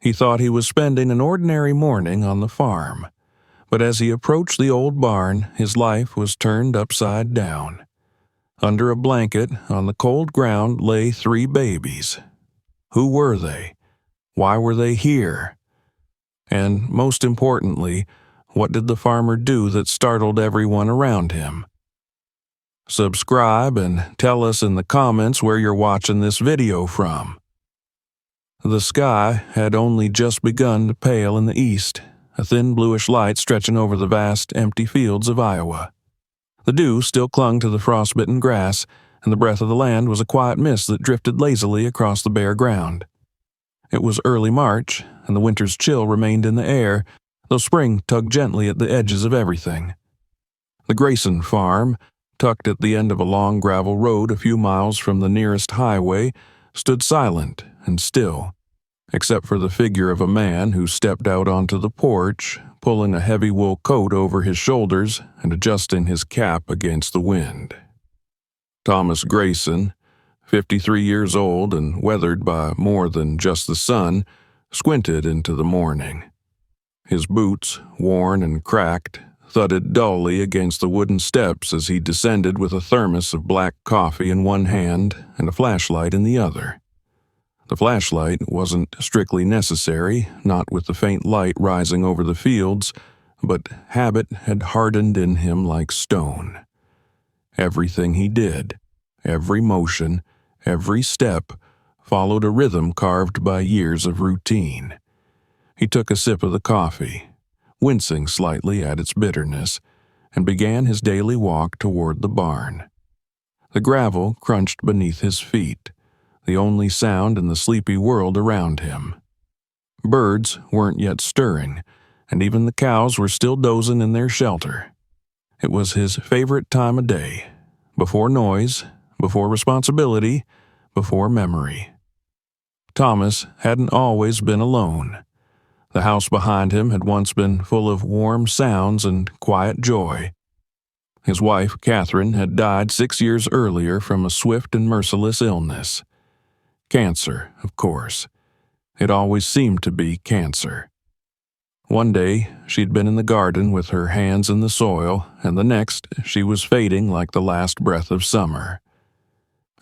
He thought he was spending an ordinary morning on the farm, but as he approached the old barn, his life was turned upside down. Under a blanket, on the cold ground, lay 3 babies. Who were they? Why were they here? And most importantly, what did the farmer do that startled everyone around him? Subscribe and tell us in the comments where you're watching this video from. The sky had only just begun to pale in the east, a thin bluish light stretching over the vast, empty fields of Iowa. The dew still clung to the frostbitten grass, and the breath of the land was a quiet mist that drifted lazily across the bare ground. It was early March, and the winter's chill remained in the air, though spring tugged gently at the edges of everything. The Grayson farm, tucked at the end of a long gravel road a few miles from the nearest highway, stood silent and still, except for the figure of a man who stepped out onto the porch, pulling a heavy wool coat over his shoulders and adjusting his cap against the wind. Thomas Grayson, 53 years old and weathered by more than just the sun, squinted into the morning. His boots, worn and cracked, thudded dully against the wooden steps as he descended with a thermos of black coffee in one hand and a flashlight in the other. The flashlight wasn't strictly necessary, not with the faint light rising over the fields, but habit had hardened in him like stone. Everything he did, every motion, every step, followed a rhythm carved by years of routine. He took a sip of the coffee, wincing slightly at its bitterness, and began his daily walk toward the barn. The gravel crunched beneath his feet, the only sound in the sleepy world around him. Birds weren't yet stirring, and even the cows were still dozing in their shelter. It was his favorite time of day, before noise, before responsibility, before memory. Thomas hadn't always been alone. The house behind him had once been full of warm sounds and quiet joy. His wife, Catherine, had died 6 years earlier from a swift and merciless illness. Cancer, of course. It always seemed to be cancer. One day, she'd been in the garden with her hands in the soil, and the next, she was fading like the last breath of summer.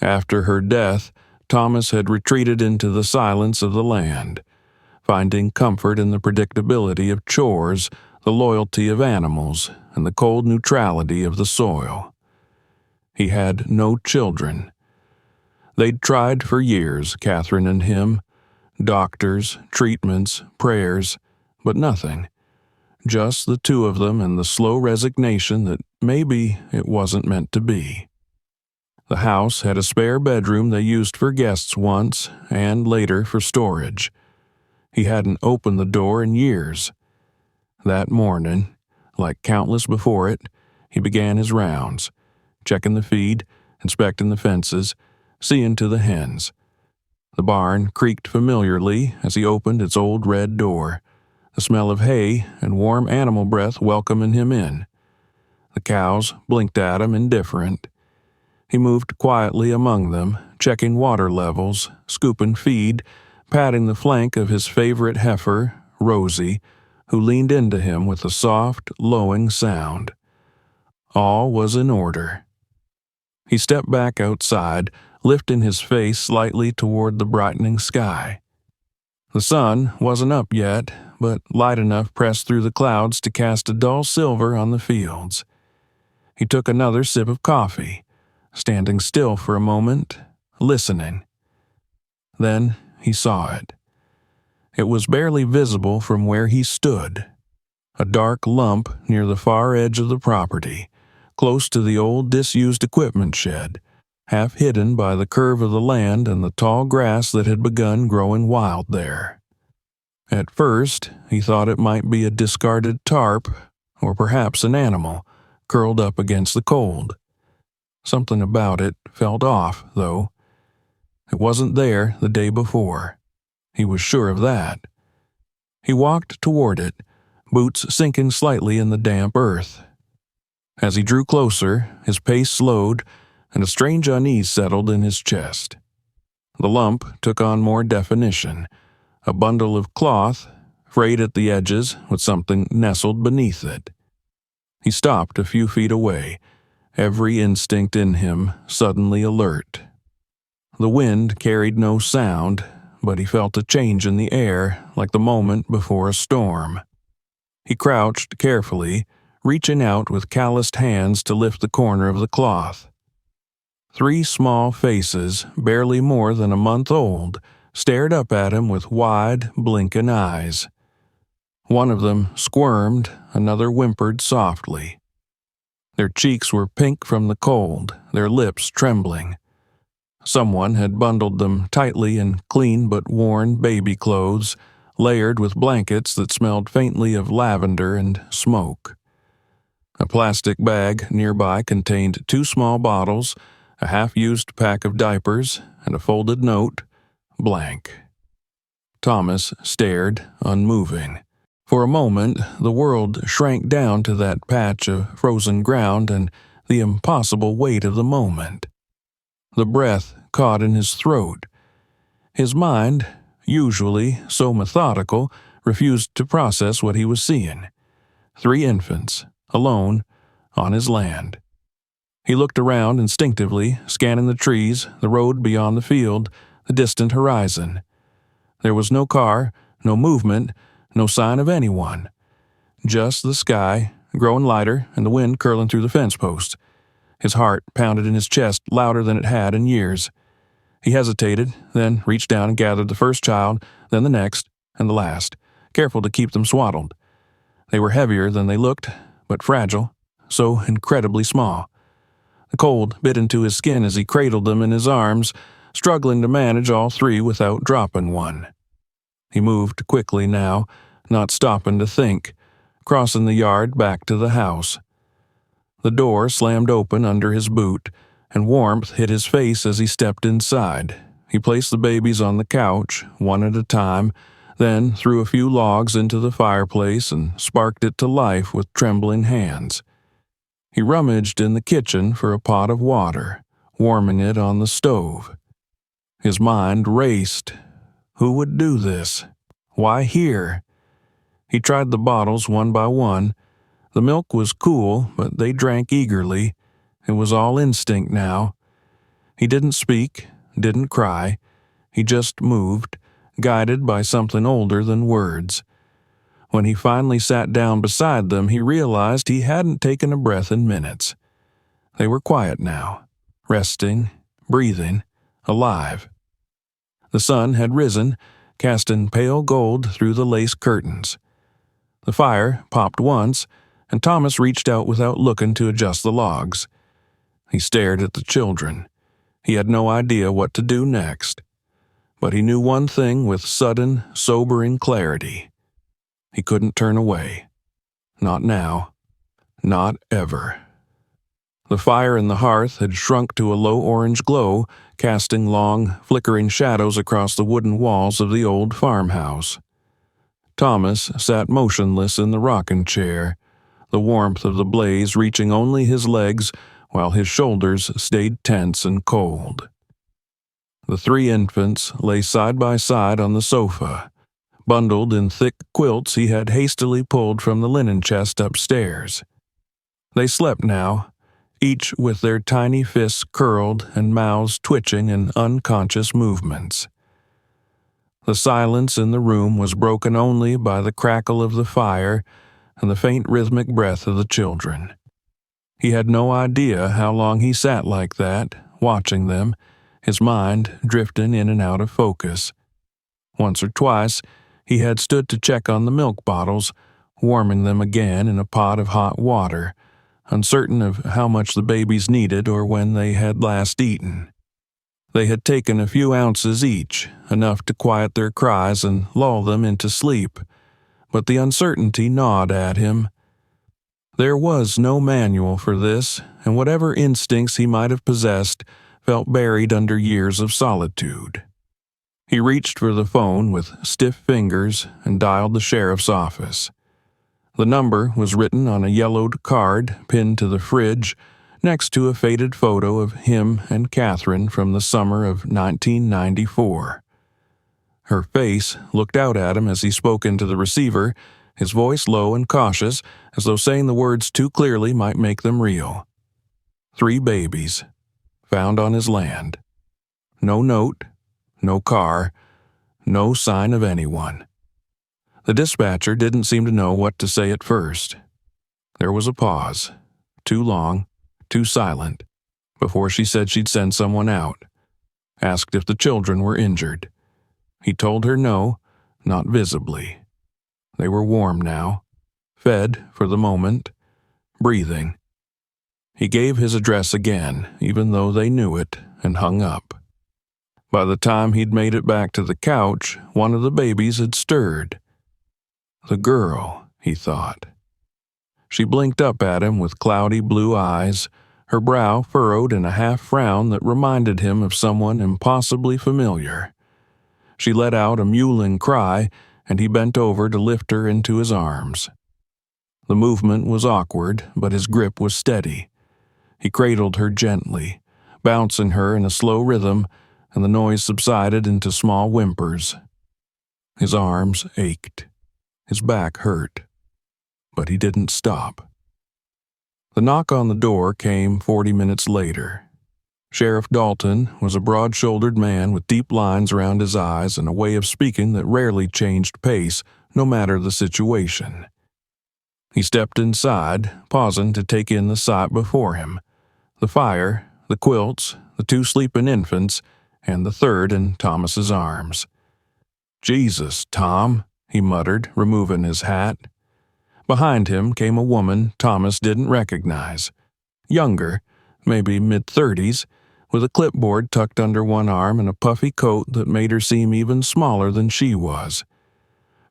After her death, Thomas had retreated into the silence of the land, finding comfort in the predictability of chores, the loyalty of animals, and the cold neutrality of the soil. He had no children. They'd tried for years, Catherine and him, doctors, treatments, prayers, but nothing. Just the two of them and the slow resignation that maybe it wasn't meant to be. The house had a spare bedroom they used for guests once, and later for storage. He hadn't opened the door in years. That morning, like countless before it, he began his rounds, checking the feed, inspecting the fences, seeing to the hens. The barn creaked familiarly as he opened its old red door, the smell of hay and warm animal breath welcoming him in. The cows blinked at him indifferent. He moved quietly among them, checking water levels, scooping feed, patting the flank of his favorite heifer, Rosie, who leaned into him with a soft, lowing sound. All was in order. He stepped back outside, lifting his face slightly toward the brightening sky. The sun wasn't up yet, but light enough pressed through the clouds to cast a dull silver on the fields. He took another sip of coffee, standing still for a moment, listening. Then he saw it. It was barely visible from where he stood. A dark lump near the far edge of the property, close to the old disused equipment shed, half hidden by the curve of the land and the tall grass that had begun growing wild there. At first, he thought it might be a discarded tarp, or perhaps an animal, curled up against the cold. Something about it felt off, though. It wasn't there the day before. He was sure of that. He walked toward it, boots sinking slightly in the damp earth. As he drew closer, his pace slowed, and a strange unease settled in his chest. The lump took on more definition, a bundle of cloth, frayed at the edges with something nestled beneath it. He stopped a few feet away, every instinct in him suddenly alert. The wind carried no sound, but he felt a change in the air like the moment before a storm. He crouched carefully, reaching out with calloused hands to lift the corner of the cloth. 3 small faces, barely more than a month old, stared up at him with wide, blinking eyes. One of them squirmed, another whimpered softly. Their cheeks were pink from the cold, their lips trembling. Someone had bundled them tightly in clean but worn baby clothes, layered with blankets that smelled faintly of lavender and smoke. A plastic bag nearby contained 2 small bottles, a half-used pack of diapers, and a folded note, blank. Thomas stared, unmoving. For a moment, the world shrank down to that patch of frozen ground and the impossible weight of the moment. The breath caught in his throat. His mind, usually so methodical, refused to process what he was seeing. 3 infants, alone, on his land. He looked around instinctively, scanning the trees, the road beyond the field, the distant horizon. There was no car, no movement, no sign of anyone. Just the sky, growing lighter, and the wind curling through the fence posts. His heart pounded in his chest louder than it had in years. He hesitated, then reached down and gathered the first child, then the next, and the last, careful to keep them swaddled. They were heavier than they looked, but fragile, so incredibly small. The cold bit into his skin as he cradled them in his arms, struggling to manage all 3 without dropping one. He moved quickly now, not stopping to think, crossing the yard back to the house. The door slammed open under his boot, and warmth hit his face as he stepped inside. He placed the babies on the couch, one at a time, then threw a few logs into the fireplace and sparked it to life with trembling hands. He rummaged in the kitchen for a pot of water, warming it on the stove. His mind raced. Who would do this? Why here? He tried the bottles one by one. The milk was cool, but they drank eagerly. It was all instinct now. He didn't speak, didn't cry. He just moved, guided by something older than words. When he finally sat down beside them, he realized he hadn't taken a breath in minutes. They were quiet now, resting, breathing, alive. The sun had risen, casting pale gold through the lace curtains. The fire popped once, and Thomas reached out without looking to adjust the logs. He stared at the children. He had no idea what to do next. But he knew one thing with sudden, sobering clarity. He couldn't turn away. Not now. Not ever. The fire in the hearth had shrunk to a low orange glow, casting long, flickering shadows across the wooden walls of the old farmhouse. Thomas sat motionless in the rocking chair, the warmth of the blaze reaching only his legs while his shoulders stayed tense and cold. The 3 infants lay side by side on the sofa, bundled in thick quilts he had hastily pulled from the linen chest upstairs. They slept now, each with their tiny fists curled and mouths twitching in unconscious movements. The silence in the room was broken only by the crackle of the fire and the faint rhythmic breath of the children. He had no idea how long he sat like that, watching them, his mind drifting in and out of focus. Once or twice, he had stood to check on the milk bottles, warming them again in a pot of hot water, uncertain of how much the babies needed or when they had last eaten. They had taken a few ounces each, enough to quiet their cries and lull them into sleep, but the uncertainty gnawed at him. There was no manual for this, and whatever instincts he might have possessed felt buried under years of solitude. He reached for the phone with stiff fingers and dialed the sheriff's office. The number was written on a yellowed card pinned to the fridge next to a faded photo of him and Catherine from the summer of 1994. Her face looked out at him as he spoke into the receiver, his voice low and cautious, as though saying the words too clearly might make them real. 3 babies, found on his land. No note, no car, no sign of anyone. The dispatcher didn't seem to know what to say at first. There was a pause, too long, too silent, before she said she'd send someone out, asked if the children were injured. He told her no, not visibly. They were warm now, fed for the moment, breathing. He gave his address again, even though they knew it, and hung up. By the time he'd made it back to the couch, one of the babies had stirred. The girl, he thought. She blinked up at him with cloudy blue eyes, her brow furrowed in a half-frown that reminded him of someone impossibly familiar. She let out a mewling cry, and he bent over to lift her into his arms. The movement was awkward, but his grip was steady. He cradled her gently, bouncing her in a slow rhythm, and the noise subsided into small whimpers. His arms ached. His back hurt. But he didn't stop. The knock on the door came 40 minutes later. Sheriff Dalton was a broad-shouldered man with deep lines around his eyes and a way of speaking that rarely changed pace, no matter the situation. He stepped inside, pausing to take in the sight before him. The fire, the quilts, the 2 sleeping infants, and the third in Thomas's arms. "Jesus, Tom," he muttered, removing his hat. Behind him came a woman Thomas didn't recognize. Younger, maybe mid-30s, with a clipboard tucked under one arm and a puffy coat that made her seem even smaller than she was.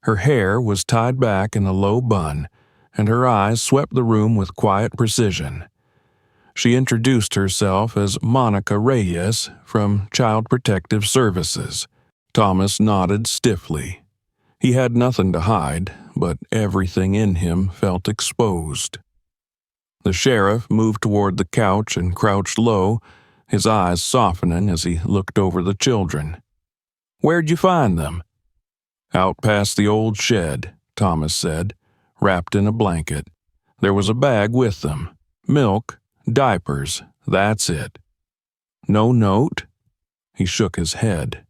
Her hair was tied back in a low bun, and her eyes swept the room with quiet precision. She introduced herself as Monica Reyes from Child Protective Services. Thomas nodded stiffly. He had nothing to hide, but everything in him felt exposed. The sheriff moved toward the couch and crouched low, his eyes softening as he looked over the children. "Where'd you find them?" "Out past the old shed," Thomas said, wrapped in a blanket. "There was a bag with them. Milk, diapers, that's it." "No note?" He shook his head.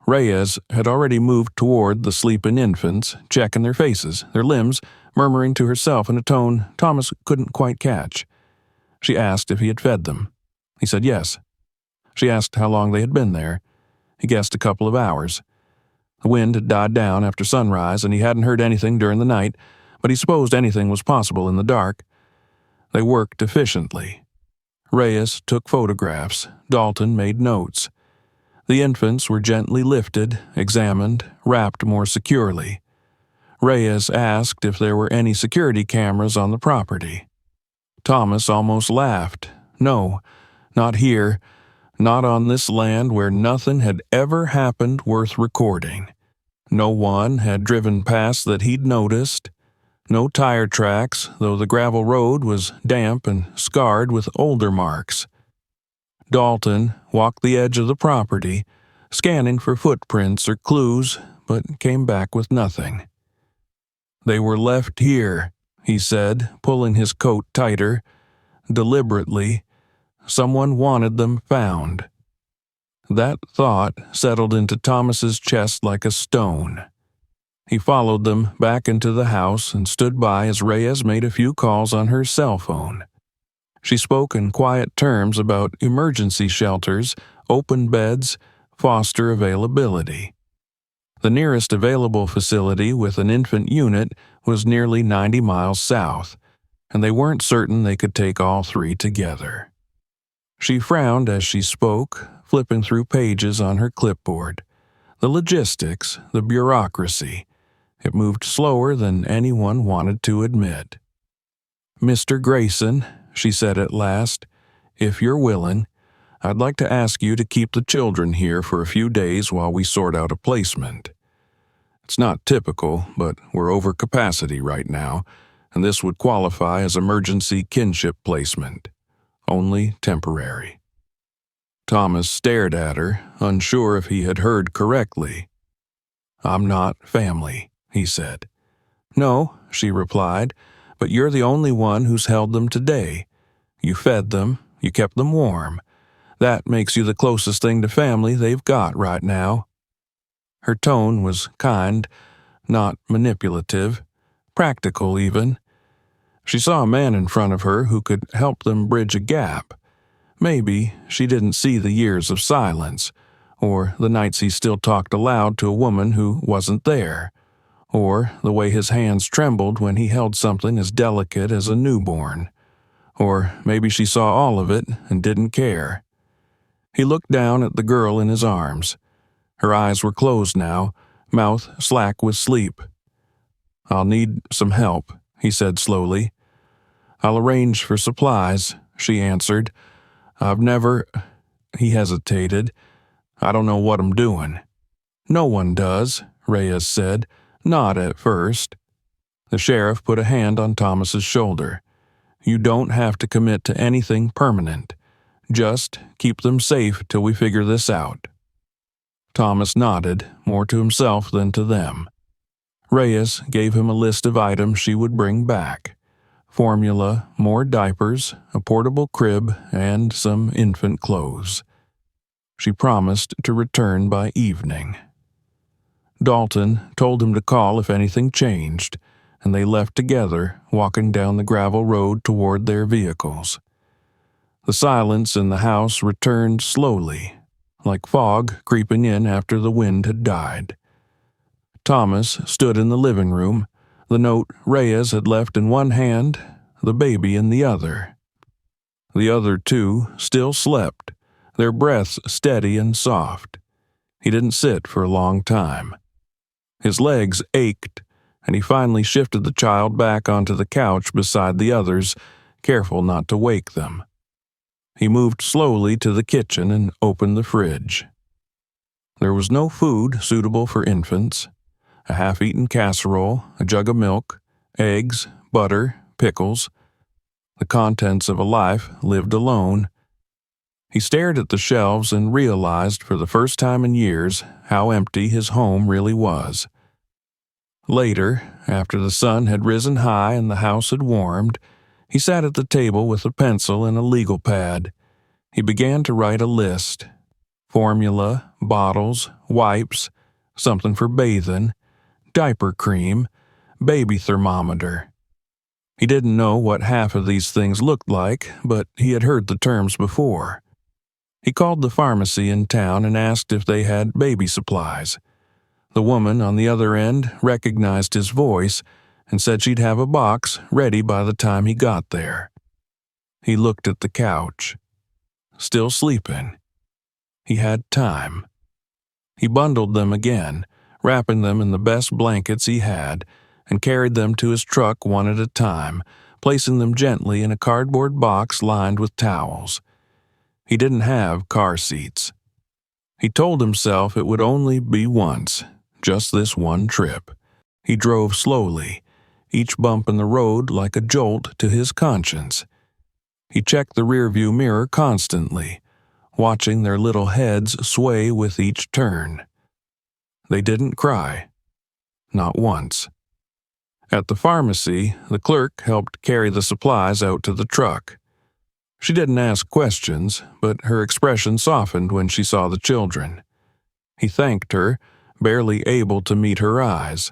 Reyes had already moved toward the sleeping infants, checking their faces, their limbs, murmuring to herself in a tone Thomas couldn't quite catch. She asked if he had fed them. He said yes. She asked how long they had been there. He guessed a couple of hours. The wind had died down after sunrise, and he hadn't heard anything during the night, but he supposed anything was possible in the dark. They worked efficiently. Reyes took photographs. Dalton made notes. The infants were gently lifted, examined, wrapped more securely. Reyes asked if there were any security cameras on the property. Thomas almost laughed. No, not here, not on this land where nothing had ever happened worth recording. No one had driven past that he'd noticed. No tire tracks, though the gravel road was damp and scarred with older marks. Dalton walked the edge of the property, scanning for footprints or clues, but came back with nothing. "They were left here," he said, pulling his coat tighter. "Deliberately. Someone wanted them found." That thought settled into Thomas's chest like a stone. He followed them back into the house and stood by as Reyes made a few calls on her cell phone. She spoke in quiet terms about emergency shelters, open beds, foster availability. The nearest available facility with an infant unit was nearly 90 miles south, and they weren't certain they could take all 3 together. She frowned as she spoke, flipping through pages on her clipboard. The logistics, the bureaucracy. It moved slower than anyone wanted to admit. "Mr. Grayson," she said at last, "if you're willing, I'd like to ask you to keep the children here for a few days while we sort out a placement. It's not typical, but we're over capacity right now, and this would qualify as emergency kinship placement. Only temporary." Thomas stared at her, unsure if he had heard correctly. "I'm not family," he said. "No," she replied, "but you're the only one who's held them today. You fed them, you kept them warm. That makes you the closest thing to family they've got right now." Her tone was kind, not manipulative, practical even. She saw a man in front of her who could help them bridge a gap. Maybe she didn't see the years of silence, or the nights he still talked aloud to a woman who wasn't there, or the way his hands trembled when he held something as delicate as a newborn. Or maybe she saw all of it and didn't care. He looked down at the girl in his arms. Her eyes were closed now, mouth slack with sleep. "I'll need some help," he said slowly. "I'll arrange for supplies," she answered. "I've never—" He hesitated. "I don't know what I'm doing." "No one does," Reyes said. "Not at first." The sheriff put a hand on Thomas's shoulder. "You don't have to commit to anything permanent. Just keep them safe till we figure this out." Thomas nodded, more to himself than to them. Reyes gave him a list of items she would bring back: formula, more diapers, a portable crib, and some infant clothes. She promised to return by evening. Dalton told him to call if anything changed, and they left together, walking down the gravel road toward their vehicles. The silence in the house returned slowly, like fog creeping in after the wind had died. Thomas stood in the living room, the note Reyes had left in one hand, the baby in the other. The other two still slept, their breaths steady and soft. He didn't sit for a long time. His legs ached, and he finally shifted the child back onto the couch beside the others, careful not to wake them. He moved slowly to the kitchen and opened the fridge. There was no food suitable for infants: a half-eaten casserole, a jug of milk, eggs, butter, pickles. The contents of a life lived alone. He stared at the shelves and realized for the first time in years how empty his home really was. Later, after the sun had risen high and the house had warmed, he sat at the table with a pencil and a legal pad. He began to write a list: formula, bottles, wipes, something for bathing, diaper cream, baby thermometer. He didn't know what half of these things looked like, but he had heard the terms before. He called the pharmacy in town and asked if they had baby supplies. The woman on the other end recognized his voice and said she'd have a box ready by the time he got there. He looked at the couch. Still sleeping. He had time. He bundled them again, wrapping them in the best blankets he had, and carried them to his truck one at a time, placing them gently in a cardboard box lined with towels. He didn't have car seats. He told himself it would only be once, just this one trip. He drove slowly, each bump in the road like a jolt to his conscience. He checked the rearview mirror constantly, watching their little heads sway with each turn. They didn't cry. Not once. At the pharmacy, the clerk helped carry the supplies out to the truck. She didn't ask questions, but her expression softened when she saw the children. He thanked her, barely able to meet her eyes.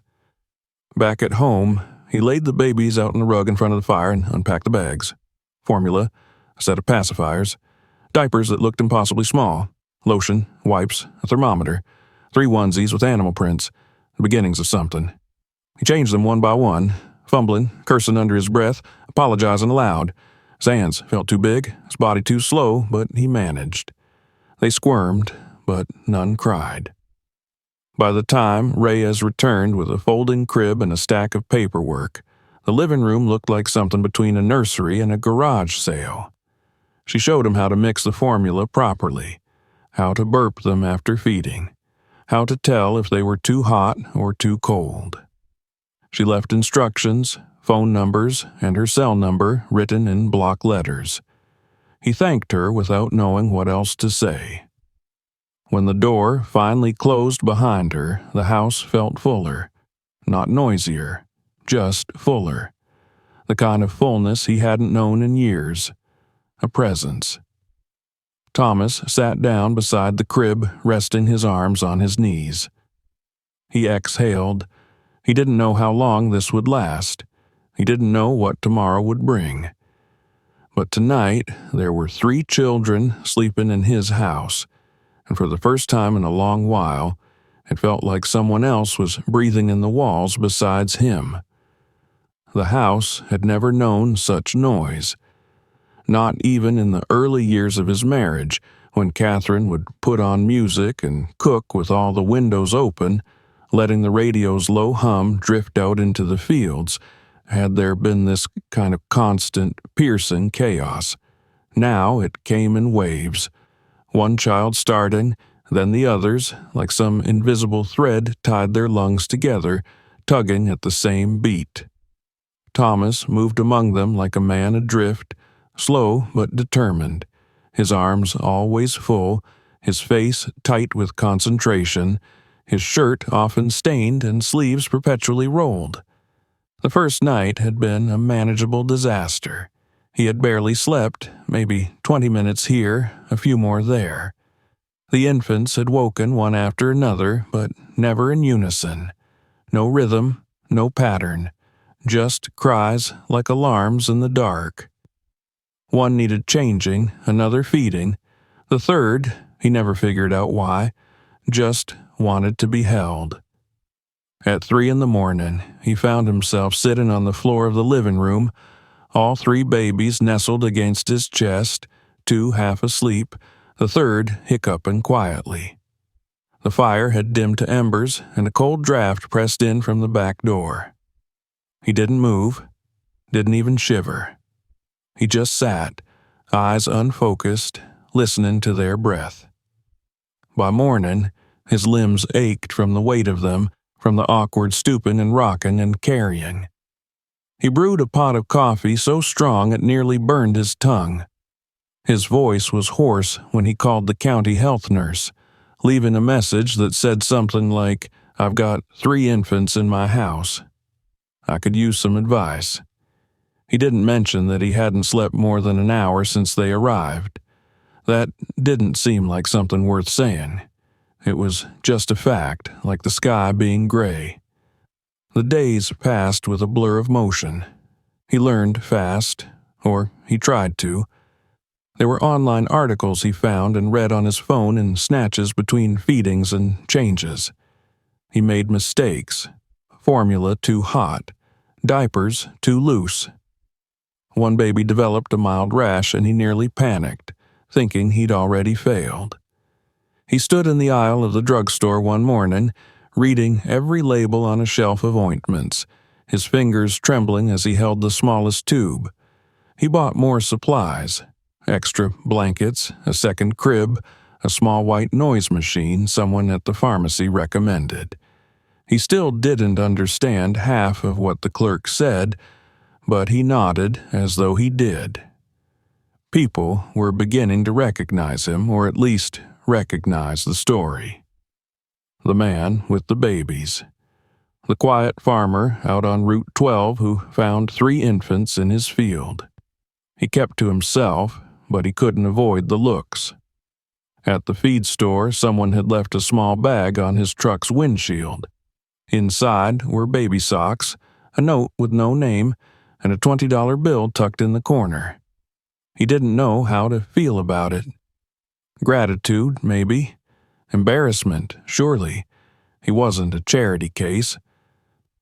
Back at home, he laid the babies out on the rug in front of the fire and unpacked the bags. Formula, a set of pacifiers, diapers that looked impossibly small, lotion, wipes, a thermometer, 3 onesies with animal prints, the beginnings of something. He changed them one by one, fumbling, cursing under his breath, apologizing aloud. His hands felt too big, his body too slow, but he managed. They squirmed, but none cried. By the time Reyes returned with a folding crib and a stack of paperwork, the living room looked like something between a nursery and a garage sale. She showed him how to mix the formula properly, how to burp them after feeding, how to tell if they were too hot or too cold. She left instructions, phone numbers, and her cell number written in block letters. He thanked her without knowing what else to say. When the door finally closed behind her, the house felt fuller. Not noisier, just fuller. The kind of fullness he hadn't known in years. A presence. Thomas sat down beside the crib, resting his arms on his knees. He exhaled. He didn't know how long this would last. He didn't know what tomorrow would bring. But tonight, there were 3 children sleeping in his house, and for the first time in a long while, it felt like someone else was breathing in the walls besides him. The house had never known such noise. Not even in the early years of his marriage, when Catherine would put on music and cook with all the windows open, letting the radio's low hum drift out into the fields, had there been this kind of constant, piercing chaos. Now it came in waves. One child starting, then the others, like some invisible thread, tied their lungs together, tugging at the same beat. Thomas moved among them like a man adrift, slow but determined, his arms always full, his face tight with concentration, his shirt often stained and sleeves perpetually rolled. The first night had been a manageable disaster. He had barely slept, maybe 20 minutes here, a few more there. The infants had woken one after another, but never in unison. No rhythm, no pattern, just cries like alarms in the dark. One needed changing, another feeding. The third, he never figured out why, just wanted to be held. At 3 a.m, he found himself sitting on the floor of the living room, all 3 babies nestled against his chest, 2 half asleep, the third hiccuping quietly. The fire had dimmed to embers, and a cold draft pressed in from the back door. He didn't move, didn't even shiver. He just sat, eyes unfocused, listening to their breath. By morning, his limbs ached from the weight of them, from the awkward stooping and rocking and carrying. He brewed a pot of coffee so strong it nearly burned his tongue. His voice was hoarse when he called the county health nurse, leaving a message that said something like, "I've got 3 infants in my house. I could use some advice." He didn't mention that he hadn't slept more than an hour since they arrived. That didn't seem like something worth saying. It was just a fact, like the sky being gray. The days passed with a blur of motion. He learned fast, or he tried to. There were online articles he found and read on his phone in snatches between feedings and changes. He made mistakes. Formula too hot. Diapers too loose. One baby developed a mild rash and he nearly panicked, thinking he'd already failed. He stood in the aisle of the drugstore one morning, reading every label on a shelf of ointments, his fingers trembling as he held the smallest tube. He bought more supplies, extra blankets, a second crib, a small white noise machine someone at the pharmacy recommended. He still didn't understand half of what the clerk said, but he nodded as though he did. People were beginning to recognize him, or at least recognize the story. The man with the babies. The quiet farmer out on Route 12 who found 3 infants in his field. He kept to himself, but he couldn't avoid the looks. At the feed store, someone had left a small bag on his truck's windshield. Inside were baby socks, a note with no name, and a $20 bill tucked in the corner. He didn't know how to feel about it. Gratitude, maybe. Embarrassment, surely. He wasn't a charity case.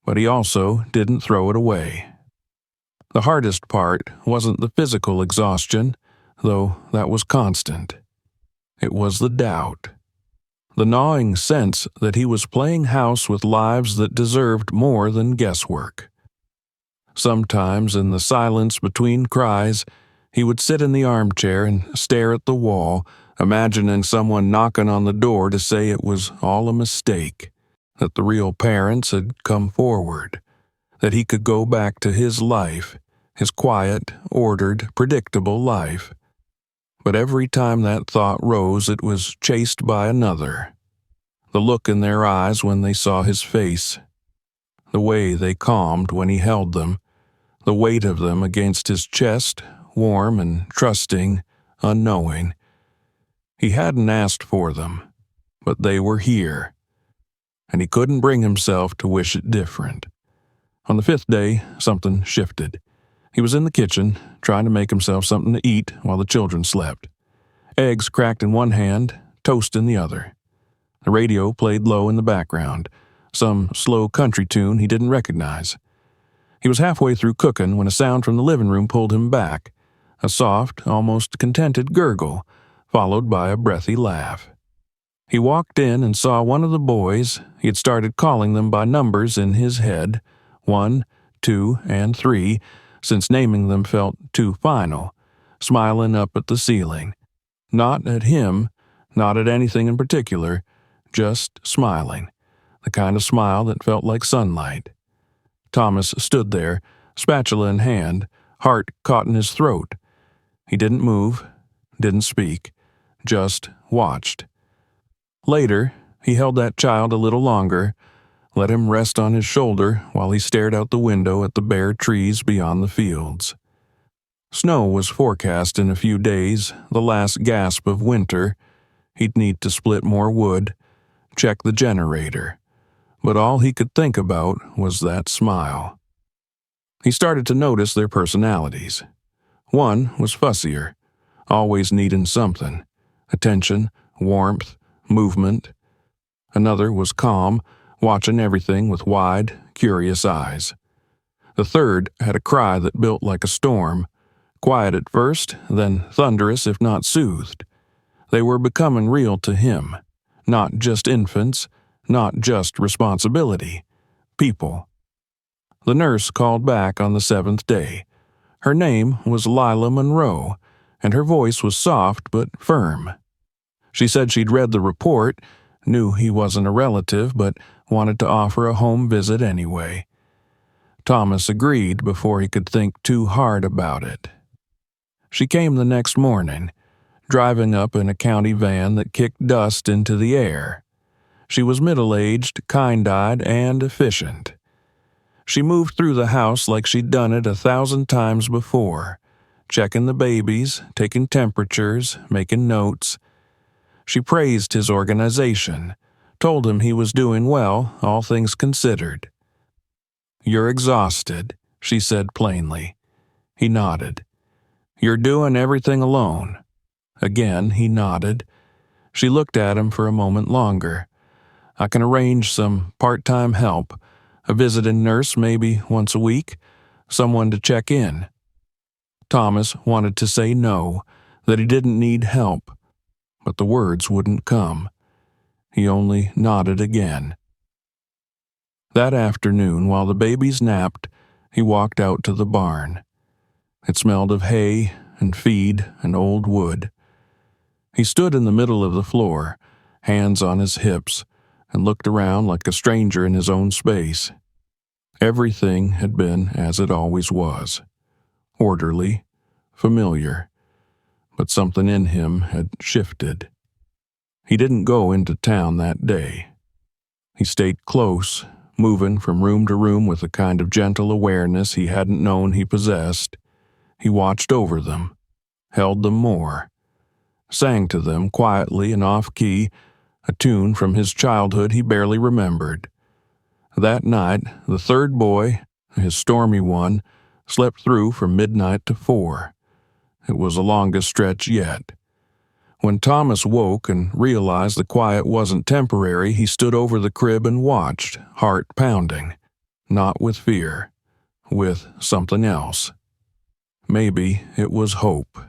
But he also didn't throw it away. The hardest part wasn't the physical exhaustion, though that was constant. It was the doubt. The gnawing sense that he was playing house with lives that deserved more than guesswork. Sometimes, in the silence between cries, he would sit in the armchair and stare at the wall, imagining someone knocking on the door to say it was all a mistake, that the real parents had come forward, that he could go back to his life, his quiet, ordered, predictable life. But every time that thought rose, it was chased by another. The look in their eyes when they saw his face, the way they calmed when he held them, the weight of them against his chest, warm and trusting, unknowing. He hadn't asked for them, but they were here, and he couldn't bring himself to wish it different. On the 5th day, something shifted. He was in the kitchen, trying to make himself something to eat while the children slept. Eggs cracked in one hand, toast in the other. The radio played low in the background, some slow country tune he didn't recognize. He was halfway through cooking when a sound from the living room pulled him back, a soft, almost contented gurgle, followed by a breathy laugh. He walked in and saw one of the boys. He had started calling them by numbers in his head, 1, 2, and 3, since naming them felt too final, smiling up at the ceiling. Not at him, not at anything in particular, just smiling, the kind of smile that felt like sunlight. Thomas stood there, spatula in hand, heart caught in his throat. He didn't move, didn't speak, just watched. Later, he held that child a little longer, let him rest on his shoulder while he stared out the window at the bare trees beyond the fields. Snow was forecast in a few days, the last gasp of winter. He'd need to split more wood, check the generator. But all he could think about was that smile. He started to notice their personalities. One was fussier, always needing something: attention, warmth, movement. Another was calm, watching everything with wide, curious eyes. The third had a cry that built like a storm, quiet at first, then thunderous if not soothed. They were becoming real to him, not just infants, not just responsibility, people. The nurse called back on the 7th day. Her name was Lila Monroe, and her voice was soft but firm. She said she'd read the report, knew he wasn't a relative, but wanted to offer a home visit anyway. Thomas agreed before he could think too hard about it. She came the next morning, driving up in a county van that kicked dust into the air. She was middle-aged, kind-eyed, and efficient. She moved through the house like she'd done it 1,000 times before, checking the babies, taking temperatures, making notes. She praised his organization, told him he was doing well, all things considered. "You're exhausted," she said plainly. He nodded. "You're doing everything alone." Again he nodded. She looked at him for a moment longer. "I can arrange some part-time help, a visiting nurse maybe once a week, someone to check in." Thomas wanted to say no, that he didn't need help, but the words wouldn't come. He only nodded again. That afternoon, while the babies napped, he walked out to the barn. It smelled of hay and feed and old wood. He stood in the middle of the floor, hands on his hips, and looked around like a stranger in his own space. Everything had been as it always was, orderly, familiar, but something in him had shifted. He didn't go into town that day. He stayed close, moving from room to room with a kind of gentle awareness he hadn't known he possessed. He watched over them, held them more, sang to them quietly and off-key, a tune from his childhood he barely remembered. That night, the third boy, his stormy one, slept through from midnight to 4. It was the longest stretch yet. When Thomas woke and realized the quiet wasn't temporary, he stood over the crib and watched, heart pounding. Not with fear, with something else. Maybe it was hope.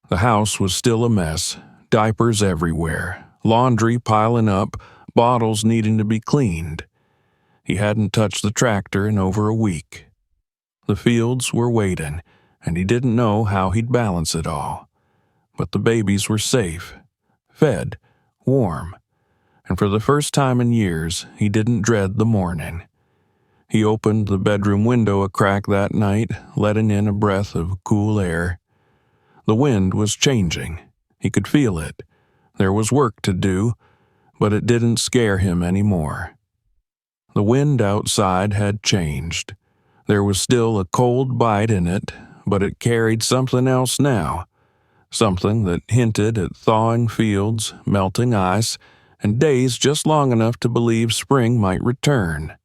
The house was still a mess, diapers everywhere, laundry piling up, bottles needing to be cleaned. He hadn't touched the tractor in over a week. The fields were waiting, and he didn't know how he'd balance it all. But the babies were safe, fed, warm, and for the first time in years, he didn't dread the morning. He opened the bedroom window a crack that night, letting in a breath of cool air. The wind was changing. He could feel it. There was work to do, but it didn't scare him anymore. The wind outside had changed. There was still a cold bite in it, but it carried something else now, something that hinted at thawing fields, melting ice, and days just long enough to believe spring might return.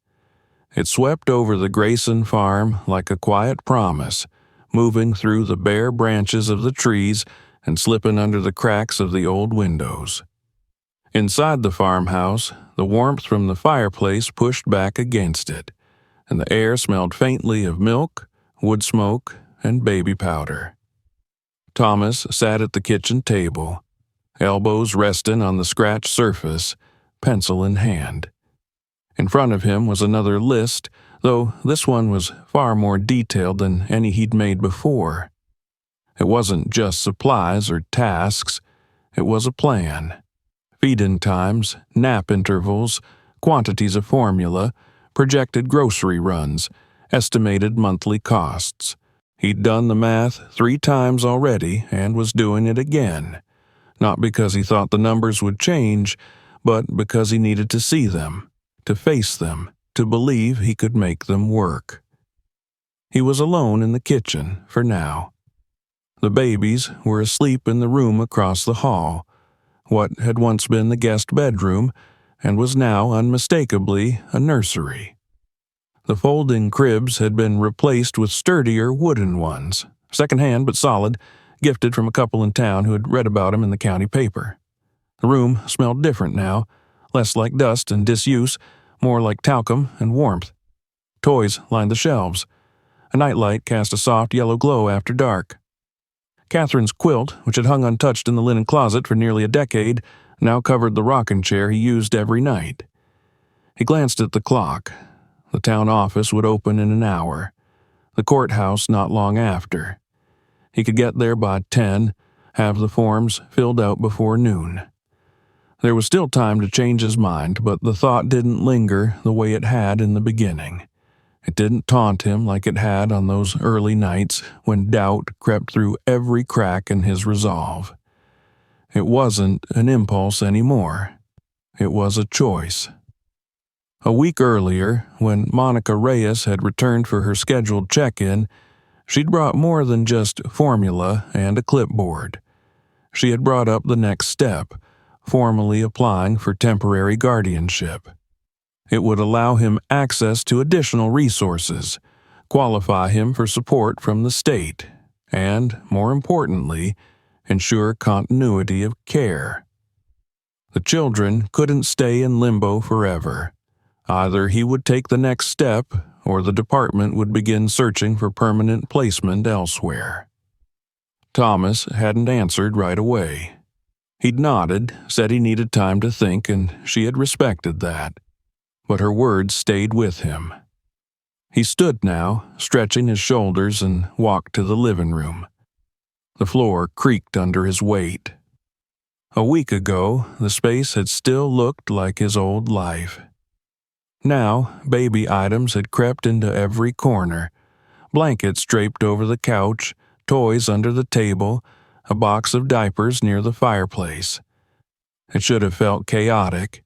It swept over the Grayson farm like a quiet promise, moving through the bare branches of the trees and slipping under the cracks of the old windows. Inside the farmhouse, the warmth from the fireplace pushed back against it, and the air smelled faintly of milk, wood smoke, and baby powder. Thomas sat at the kitchen table, elbows resting on the scratched surface, pencil in hand. In front of him was another list, though this one was far more detailed than any he'd made before. It wasn't just supplies or tasks, it was a plan. Feed-in times, nap intervals, quantities of formula, projected grocery runs, estimated monthly costs. He'd done the math 3 times already and was doing it again, not because he thought the numbers would change, but because he needed to see them, to face them, to believe he could make them work. He was alone in the kitchen for now. The babies were asleep in the room across the hall, what had once been the guest bedroom and was now unmistakably a nursery. The folding cribs had been replaced with sturdier wooden ones, second-hand but solid, gifted from a couple in town who had read about him in the county paper. The room smelled different now, less like dust and disuse, more like talcum and warmth. Toys lined the shelves. A nightlight cast a soft yellow glow after dark. Catherine's quilt, which had hung untouched in the linen closet for nearly a decade, now covered the rocking chair he used every night. He glanced at the clock. The town office would open in an hour. The courthouse not long after. He could get there by 10, have the forms filled out before noon. There was still time to change his mind, but the thought didn't linger the way it had in the beginning. It didn't taunt him like it had on those early nights when doubt crept through every crack in his resolve. It wasn't an impulse anymore. It was a choice. A week earlier, when Monica Reyes had returned for her scheduled check-in, she'd brought more than just formula and a clipboard. She had brought up the next step, formally applying for temporary guardianship. It would allow him access to additional resources, qualify him for support from the state, and, more importantly, ensure continuity of care. The children couldn't stay in limbo forever. Either he would take the next step, or the department would begin searching for permanent placement elsewhere. Thomas hadn't answered right away. He'd nodded, said he needed time to think, and she had respected that. But her words stayed with him. He stood now, stretching his shoulders, and walked to the living room. The floor creaked under his weight. A week ago, the space had still looked like his old life. Now, baby items had crept into every corner, blankets draped over the couch, toys under the table, a box of diapers near the fireplace. It should have felt chaotic.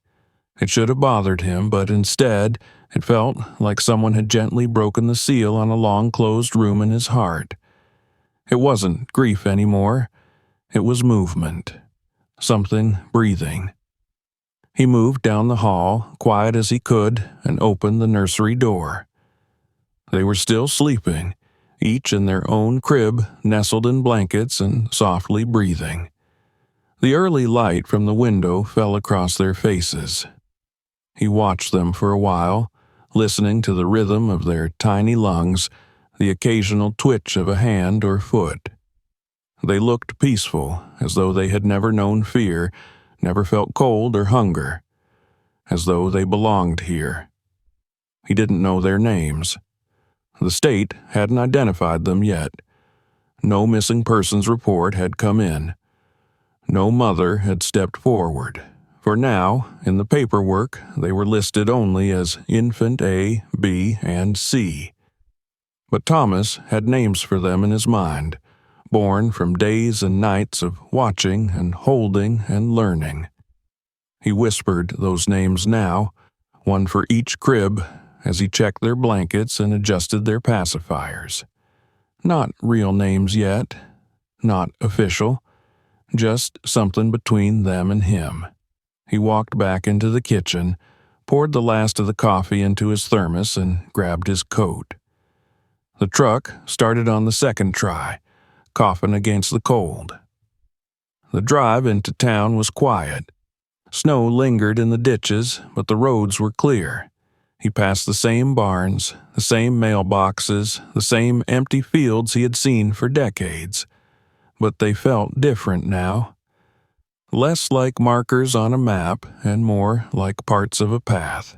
It should have bothered him, but instead, it felt like someone had gently broken the seal on a long-closed room in his heart. It wasn't grief anymore. It was movement. Something breathing. He moved down the hall, quiet as he could, and opened the nursery door. They were still sleeping, each in their own crib, nestled in blankets and softly breathing. The early light from the window fell across their faces. He watched them for a while, listening to the rhythm of their tiny lungs, the occasional twitch of a hand or foot. They looked peaceful, as though they had never known fear, never felt cold or hunger, as though they belonged here. He didn't know their names. The state hadn't identified them yet. No missing persons report had come in. No mother had stepped forward. For now, in the paperwork, they were listed only as Infant A, B, and C. But Thomas had names for them in his mind, born from days and nights of watching and holding and learning. He whispered those names now, one for each crib, as he checked their blankets and adjusted their pacifiers. Not real names yet, not official, just something between them and him. He walked back into the kitchen, poured the last of the coffee into his thermos, and grabbed his coat. The truck started on the second try, coughing against the cold. The drive into town was quiet. Snow lingered in the ditches, but the roads were clear. He passed the same barns, the same mailboxes, the same empty fields he had seen for decades. But they felt different now. Less like markers on a map and more like parts of a path.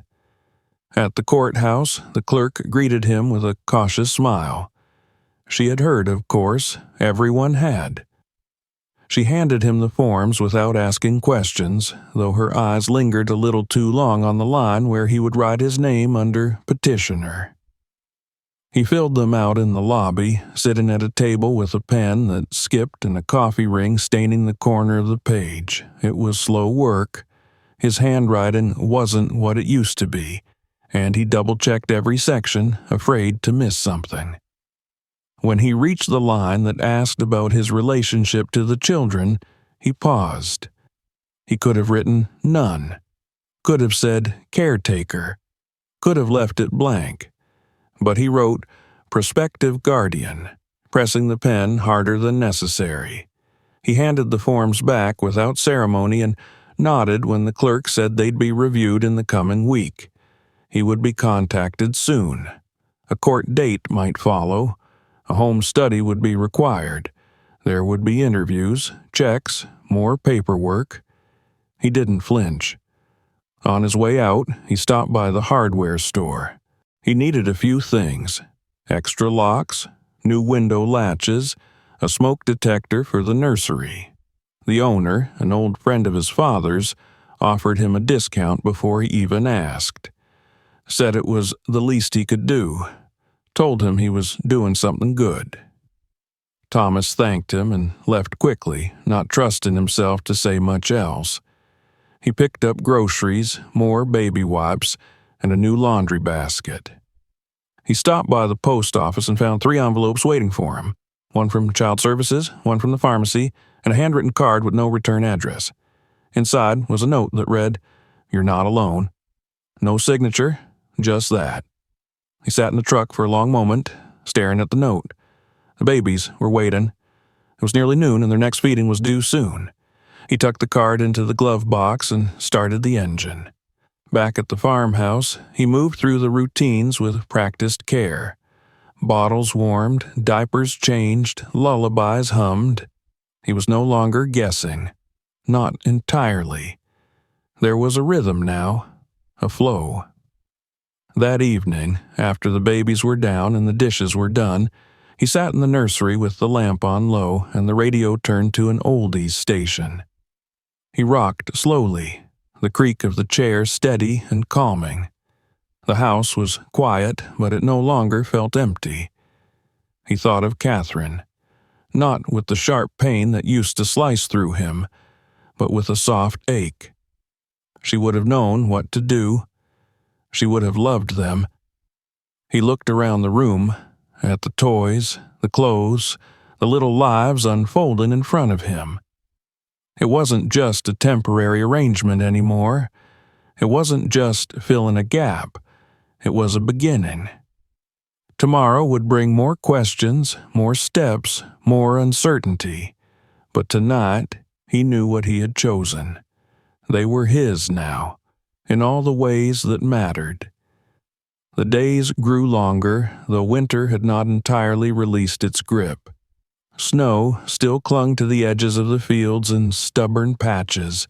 At the courthouse, the clerk greeted him with a cautious smile. She had heard, of course, everyone had. She handed him the forms without asking questions, though her eyes lingered a little too long on the line where he would write his name under petitioner. He filled them out in the lobby, sitting at a table with a pen that skipped and a coffee ring staining the corner of the page. It was slow work. His handwriting wasn't what it used to be, and he double-checked every section, afraid to miss something. When he reached the line that asked about his relationship to the children, he paused. He could have written none, could have said caretaker, could have left it blank. But he wrote prospective guardian, pressing the pen harder than necessary. He handed the forms back without ceremony and nodded when the clerk said they'd be reviewed in the coming week. He would be contacted soon. A court date might follow. A home study would be required. There would be interviews, checks, more paperwork. He didn't flinch. On his way out, he stopped by the hardware store. He needed a few things: extra locks, new window latches, a smoke detector for the nursery. The owner, an old friend of his father's, offered him a discount before he even asked. Said it was the least he could do. Told him he was doing something good. Thomas thanked him and left quickly, not trusting himself to say much else. He picked up groceries, more baby wipes, and a new laundry basket. He stopped by the post office and found 3 envelopes waiting for him, one from Child Services, one from the pharmacy, and a handwritten card with no return address. Inside was a note that read, "You're not alone." No signature, just that. He sat in the truck for a long moment, staring at the note. The babies were waiting. It was nearly noon and their next feeding was due soon. He tucked the card into the glove box and started the engine. Back at the farmhouse, he moved through the routines with practiced care. Bottles warmed, diapers changed, lullabies hummed. He was no longer guessing. Not entirely. There was a rhythm now, a flow. That evening, after the babies were down and the dishes were done, he sat in the nursery with the lamp on low and the radio turned to an oldies station. He rocked slowly, the creak of the chair steady and calming. The house was quiet, but it no longer felt empty. He thought of Catherine, not with the sharp pain that used to slice through him, but with a soft ache. She would have known what to do. She would have loved them. He looked around the room, at the toys, the clothes, the little lives unfolding in front of him. It wasn't just a temporary arrangement anymore. It wasn't just filling a gap. It was a beginning. Tomorrow would bring more questions, more steps, more uncertainty. But tonight, he knew what he had chosen. They were his now, in all the ways that mattered. The days grew longer, though winter had not entirely released its grip. Snow still clung to the edges of the fields in stubborn patches,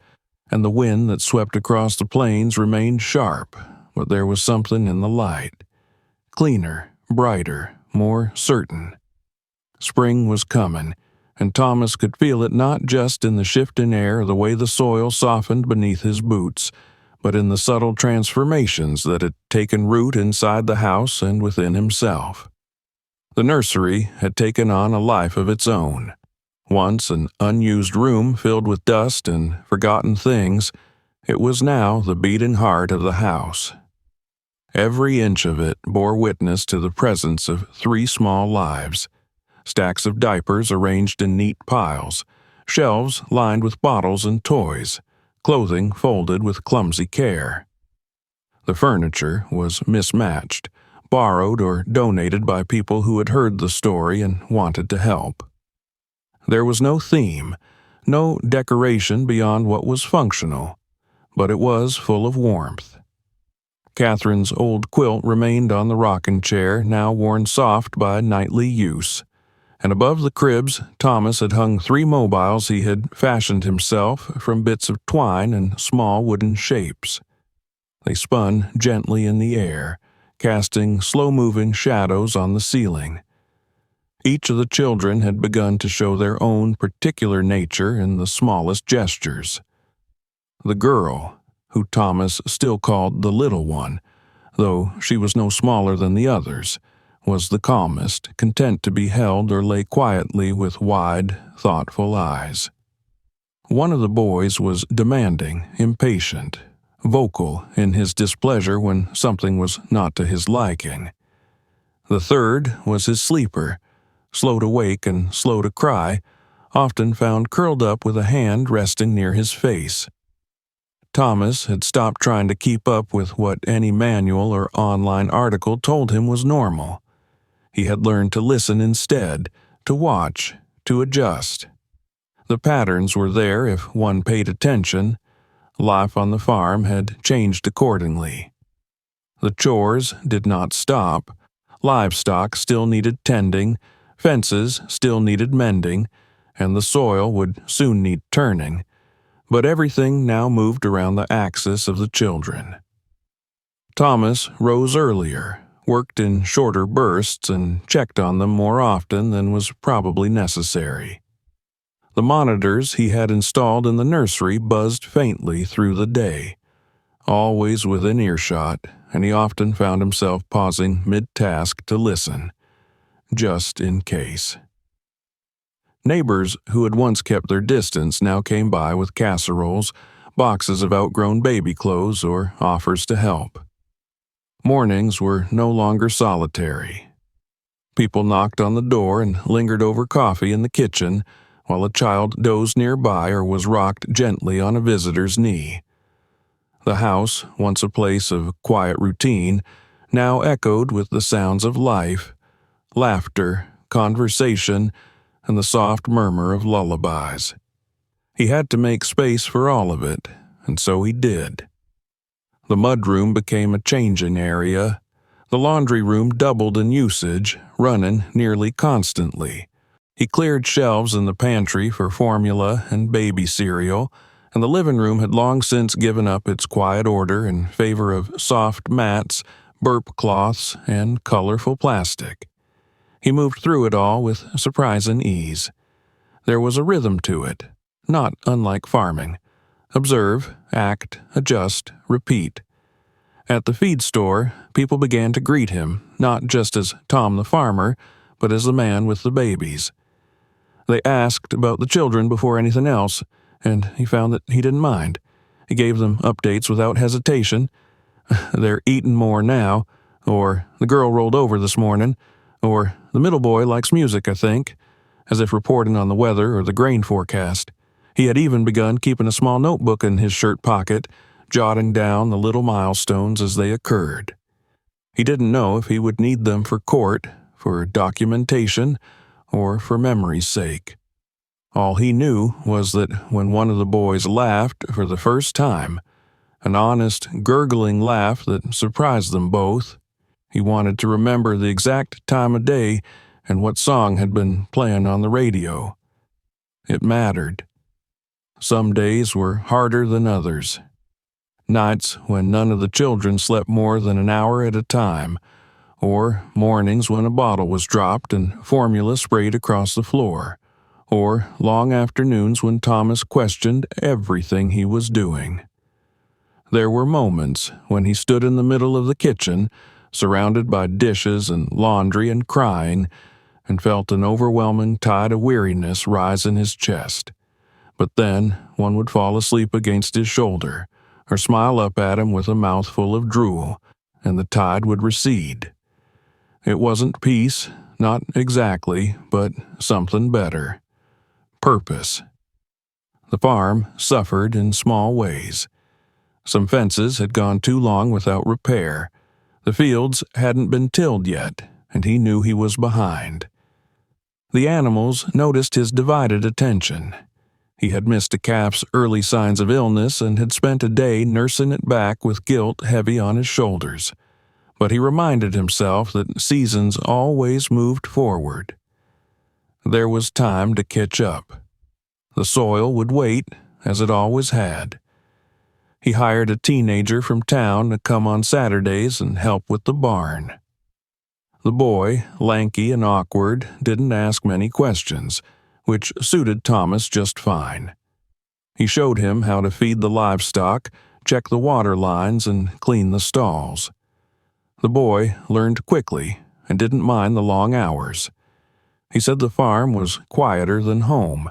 and the wind that swept across the plains remained sharp, but there was something in the light. Cleaner, brighter, more certain. Spring was coming, and Thomas could feel it not just in the shifting air or the way the soil softened beneath his boots, but in the subtle transformations that had taken root inside the house and within himself. The nursery had taken on a life of its own. Once an unused room filled with dust and forgotten things, it was now the beating heart of the house. Every inch of it bore witness to the presence of 3 small lives: stacks of diapers arranged in neat piles, shelves lined with bottles and toys, clothing folded with clumsy care. The furniture was mismatched, borrowed or donated by people who had heard the story and wanted to help. There was no theme, no decoration beyond what was functional, but it was full of warmth. Catherine's old quilt remained on the rocking chair, now worn soft by nightly use, and above the cribs Thomas had hung 3 mobiles he had fashioned himself from bits of twine and small wooden shapes. They spun gently in the air, casting slow-moving shadows on the ceiling. Each of the children had begun to show their own particular nature in the smallest gestures. The girl, who Thomas still called the little one, though she was no smaller than the others, was the calmest, content to be held or lay quietly with wide, thoughtful eyes. One of the boys was demanding, impatient, vocal in his displeasure when something was not to his liking. The third was his sleeper, slow to wake and slow to cry, often found curled up with a hand resting near his face. Thomas had stopped trying to keep up with what any manual or online article told him was normal. He had learned to listen instead, to watch, to adjust. The patterns were there if one paid attention. Life on the farm had changed accordingly. The chores did not stop. Livestock still needed tending, fences still needed mending, and the soil would soon need turning. But everything now moved around the axis of the children. Thomas rose earlier, worked in shorter bursts, and checked on them more often than was probably necessary. The monitors he had installed in the nursery buzzed faintly through the day, always within earshot, and he often found himself pausing mid-task to listen, just in case. Neighbors who had once kept their distance now came by with casseroles, boxes of outgrown baby clothes, or offers to help. Mornings were no longer solitary. People knocked on the door and lingered over coffee in the kitchen, while a child dozed nearby or was rocked gently on a visitor's knee. The house, once a place of quiet routine, now echoed with the sounds of life, laughter, conversation, and the soft murmur of lullabies. He had to make space for all of it, and so he did. The mudroom became a changing area. The laundry room doubled in usage, running nearly constantly. He cleared shelves in the pantry for formula and baby cereal, and the living room had long since given up its quiet order in favor of soft mats, burp cloths, and colorful plastic. He moved through it all with surprising ease. There was a rhythm to it, not unlike farming. Observe, act, adjust, repeat. At the feed store, people began to greet him, not just as Tom the farmer, but as the man with the babies. They asked about the children before anything else, and he found that he didn't mind. He gave them updates without hesitation. They're eating more now, or the girl rolled over this morning, or the middle boy likes music, I think, as if reporting on the weather or the grain forecast. He had even begun keeping a small notebook in his shirt pocket, jotting down the little milestones as they occurred. He didn't know if he would need them for court, for documentation, or for memory's sake. All he knew was that when one of the boys laughed for the first time, an honest, gurgling laugh that surprised them both, he wanted to remember the exact time of day and what song had been playing on the radio. It mattered. Some days were harder than others. Nights when none of the children slept more than an hour at a time, or mornings when a bottle was dropped and formula sprayed across the floor, or long afternoons when Thomas questioned everything he was doing. There were moments when he stood in the middle of the kitchen, surrounded by dishes and laundry and crying, and felt an overwhelming tide of weariness rise in his chest. But then one would fall asleep against his shoulder, or smile up at him with a mouthful of drool, and the tide would recede. It wasn't peace, not exactly, but something better. Purpose. The farm suffered in small ways. Some fences had gone too long without repair. The fields hadn't been tilled yet, and he knew he was behind. The animals noticed his divided attention. He had missed a calf's early signs of illness and had spent a day nursing it back with guilt heavy on his shoulders. But he reminded himself that seasons always moved forward. There was time to catch up. The soil would wait, as it always had. He hired a teenager from town to come on Saturdays and help with the barn. The boy, lanky and awkward, didn't ask many questions, which suited Thomas just fine. He showed him how to feed the livestock, check the water lines, and clean the stalls. The boy learned quickly and didn't mind the long hours. He said the farm was quieter than home.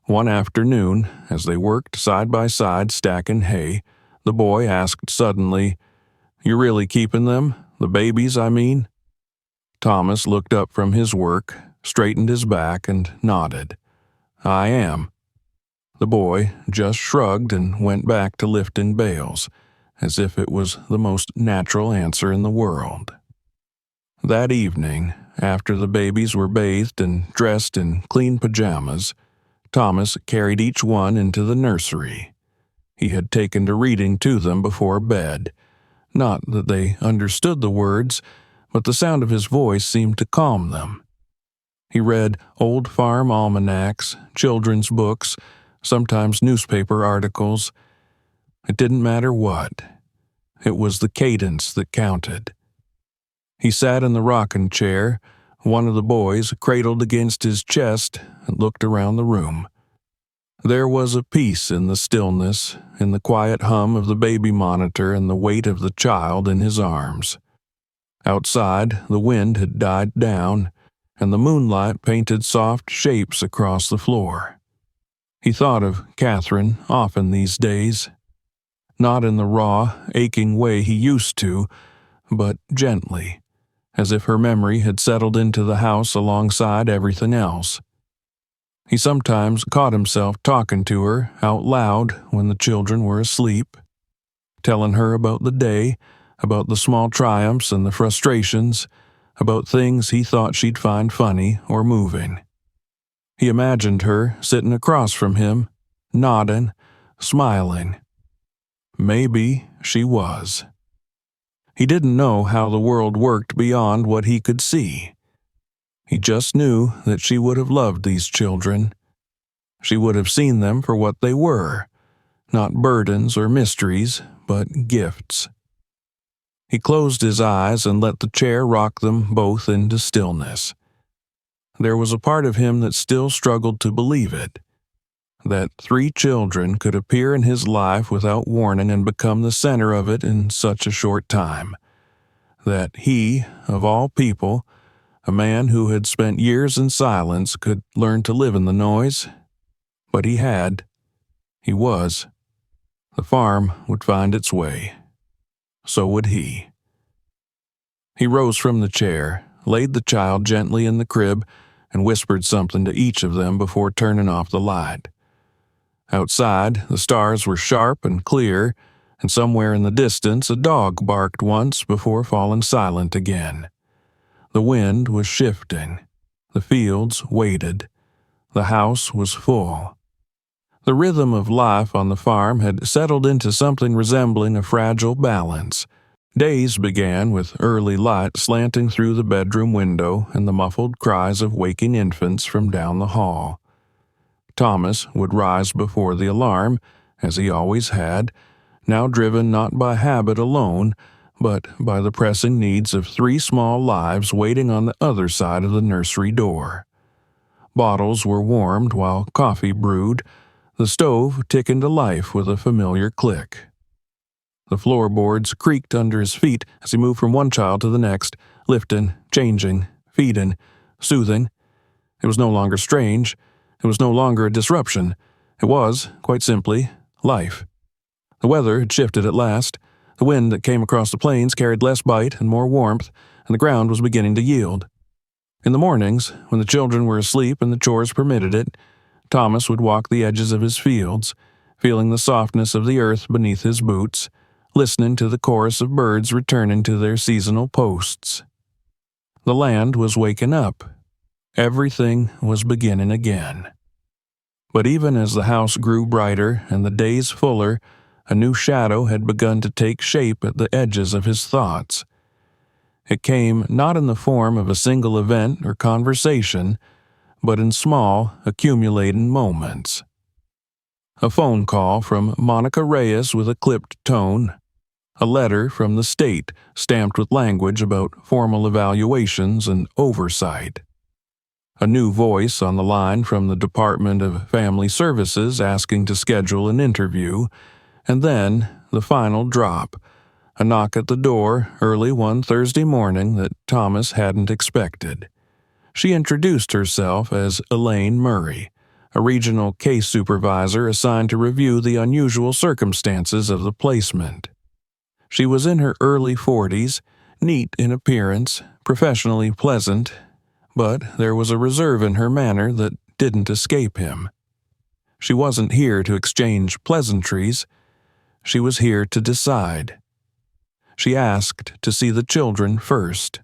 One afternoon, as they worked side by side stacking hay, the boy asked suddenly, "You really keeping them? The babies, I mean?" Thomas looked up from his work, straightened his back, and nodded. "I am." The boy just shrugged and went back to lifting bales, as if it was the most natural answer in the world. That evening, after the babies were bathed and dressed in clean pajamas, Thomas carried each one into the nursery. He had taken to reading to them before bed. Not that they understood the words, but the sound of his voice seemed to calm them. He read old farm almanacs, children's books, sometimes newspaper articles. It didn't matter what. It was the cadence that counted. He sat in the rocking chair, one of the boys cradled against his chest, and looked around the room. There was a peace in the stillness, in the quiet hum of the baby monitor and the weight of the child in his arms. Outside, the wind had died down, and the moonlight painted soft shapes across the floor. He thought of Catherine often these days, not in the raw, aching way he used to, but gently, as if her memory had settled into the house alongside everything else. He sometimes caught himself talking to her out loud when the children were asleep, telling her about the day, about the small triumphs and the frustrations, about things he thought she'd find funny or moving. He imagined her sitting across from him, nodding, smiling. Maybe she was. He didn't know how the world worked beyond what he could see. He just knew that she would have loved these children. She would have seen them for what they were, not burdens or mysteries, but gifts. He closed his eyes and let the chair rock them both into stillness. There was a part of him that still struggled to believe it, that 3 children could appear in his life without warning and become the center of it in such a short time, that he, of all people, a man who had spent years in silence, could learn to live in the noise. But he had. He was. The farm would find its way. So would he. He rose from the chair, laid the child gently in the crib, and whispered something to each of them before turning off the light. Outside, the stars were sharp and clear, and somewhere in the distance a dog barked once before falling silent again. The wind was shifting. The fields waited. The house was full. The rhythm of life on the farm had settled into something resembling a fragile balance. Days began with early light slanting through the bedroom window and the muffled cries of waking infants from down the hall. Thomas would rise before the alarm, as he always had, now driven not by habit alone, but by the pressing needs of 3 small lives waiting on the other side of the nursery door. Bottles were warmed while coffee brewed, the stove ticking to life with a familiar click. The floorboards creaked under his feet as he moved from one child to the next, lifting, changing, feeding, soothing. It was no longer strange. It was no longer a disruption. It was, quite simply, life. The weather had shifted at last. The wind that came across the plains carried less bite and more warmth, and the ground was beginning to yield. In the mornings, when the children were asleep and the chores permitted it, Thomas would walk the edges of his fields, feeling the softness of the earth beneath his boots, listening to the chorus of birds returning to their seasonal posts. The land was waking up. Everything was beginning again. But even as the house grew brighter and the days fuller, a new shadow had begun to take shape at the edges of his thoughts. It came not in the form of a single event or conversation, but in small, accumulating moments. A phone call from Monica Reyes with a clipped tone. A letter from the state stamped with language about formal evaluations and oversight. A new voice on the line from the Department of Family Services asking to schedule an interview, and then the final drop, a knock at the door early one Thursday morning that Thomas hadn't expected. She introduced herself as Elaine Murray, a regional case supervisor assigned to review the unusual circumstances of the placement. She was in her early 40s, neat in appearance, professionally pleasant, but there was a reserve in her manner that didn't escape him. She wasn't here to exchange pleasantries. She was here to decide. She asked to see the children first.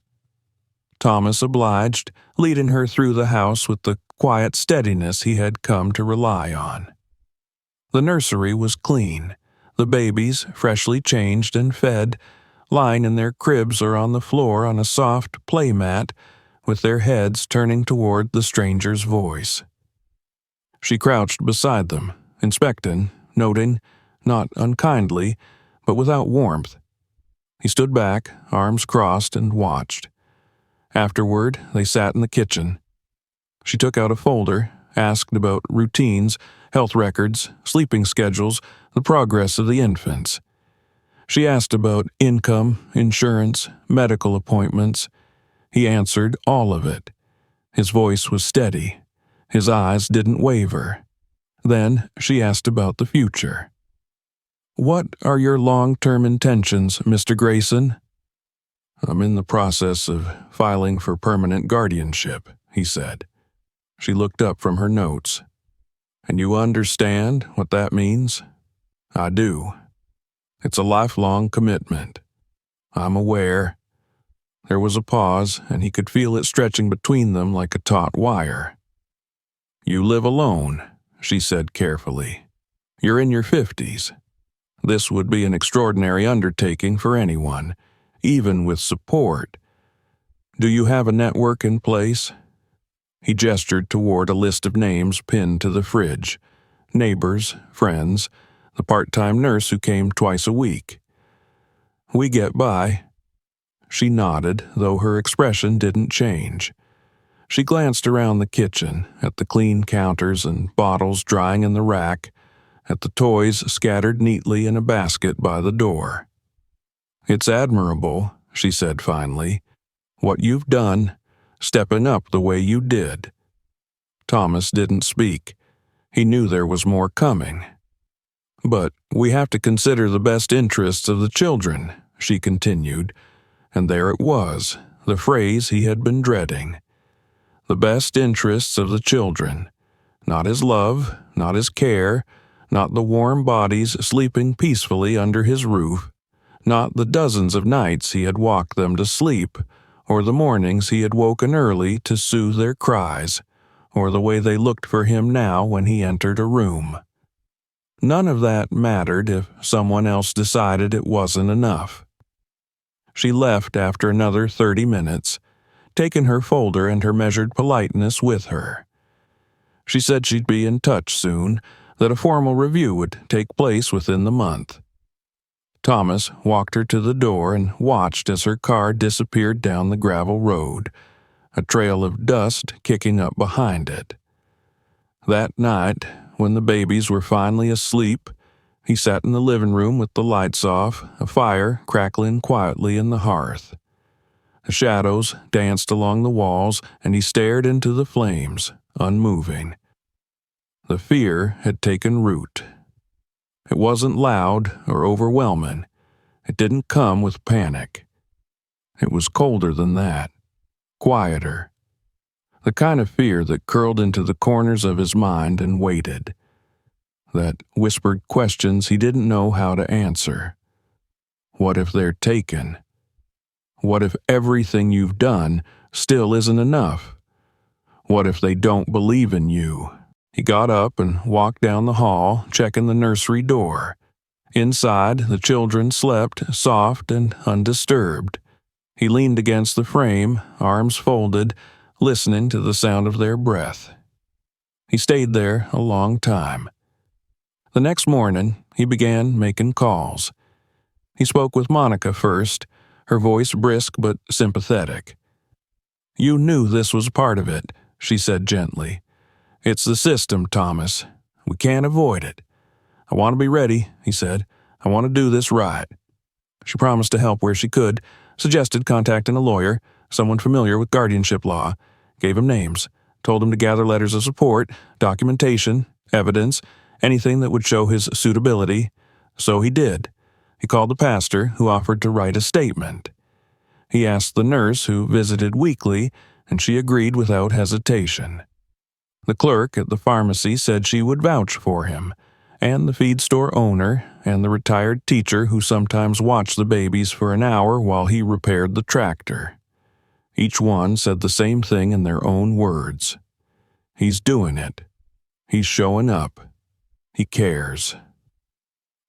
Thomas obliged, leading her through the house with the quiet steadiness he had come to rely on. The nursery was clean, the babies freshly changed and fed, lying in their cribs or on the floor on a soft play mat, with their heads turning toward the stranger's voice. She crouched beside them, inspecting, noting, not unkindly, but without warmth. He stood back, arms crossed, and watched. Afterward, they sat in the kitchen. She took out a folder, asked about routines, health records, sleeping schedules, the progress of the infants. She asked about income, insurance, medical appointments. He answered all of it. His voice was steady. His eyes didn't waver. Then she asked about the future. "What are your long-term intentions, Mr. Grayson?" "I'm in the process of filing for permanent guardianship," he said. She looked up from her notes. "And you understand what that means?" "I do. It's a lifelong commitment. I'm aware." There was a pause, and he could feel it stretching between them like a taut wire. "You live alone," she said carefully. "You're in your 50s. This would be an extraordinary undertaking for anyone, even with support. Do you have a network in place?" He gestured toward a list of names pinned to the fridge. Neighbors, friends, the part-time nurse who came twice a week. "We get by." She nodded, though her expression didn't change. She glanced around the kitchen, at the clean counters and bottles drying in the rack, at the toys scattered neatly in a basket by the door. "It's admirable," she said finally, "what you've done, stepping up the way you did." Thomas didn't speak. He knew there was more coming. "But we have to consider the best interests of the children," she continued, and there it was, the phrase he had been dreading. The best interests of the children. Not his love, not his care, not the warm bodies sleeping peacefully under his roof, not the dozens of nights he had walked them to sleep, or the mornings he had woken early to soothe their cries, or the way they looked for him now when he entered a room. None of that mattered if someone else decided it wasn't enough. She left after another 30 minutes, taking her folder and her measured politeness with her. She said she'd be in touch soon, that a formal review would take place within the month. Thomas walked her to the door and watched as her car disappeared down the gravel road, a trail of dust kicking up behind it. That night, when the babies were finally asleep He sat in the living room with the lights off, a fire crackling quietly in the hearth. The shadows danced along the walls, and he stared into the flames, unmoving. The fear had taken root. It wasn't loud or overwhelming. It didn't come with panic. It was colder than that, quieter. The kind of fear that curled into the corners of his mind and waited. That whispered questions he didn't know how to answer. What if they're taken? What if everything you've done still isn't enough? What if they don't believe in you? He got up and walked down the hall, checking the nursery door. Inside, the children slept soft and undisturbed. He leaned against the frame, arms folded, listening to the sound of their breath. He stayed there a long time. The next morning, he began making calls. He spoke with Monica first, her voice brisk but sympathetic. "You knew this was part of it," she said gently. "It's the system, Thomas. We can't avoid it." "I want to be ready," he said. "I want to do this right." She promised to help where she could, suggested contacting a lawyer, someone familiar with guardianship law, gave him names, told him to gather letters of support, documentation, evidence, anything that would show his suitability. So he did. He called the pastor, who offered to write a statement. He asked the nurse, who visited weekly, and she agreed without hesitation. The clerk at the pharmacy said she would vouch for him, and the feed store owner, and the retired teacher who sometimes watched the babies for an hour while he repaired the tractor. Each one said the same thing in their own words. He's doing it. He's showing up. He cares.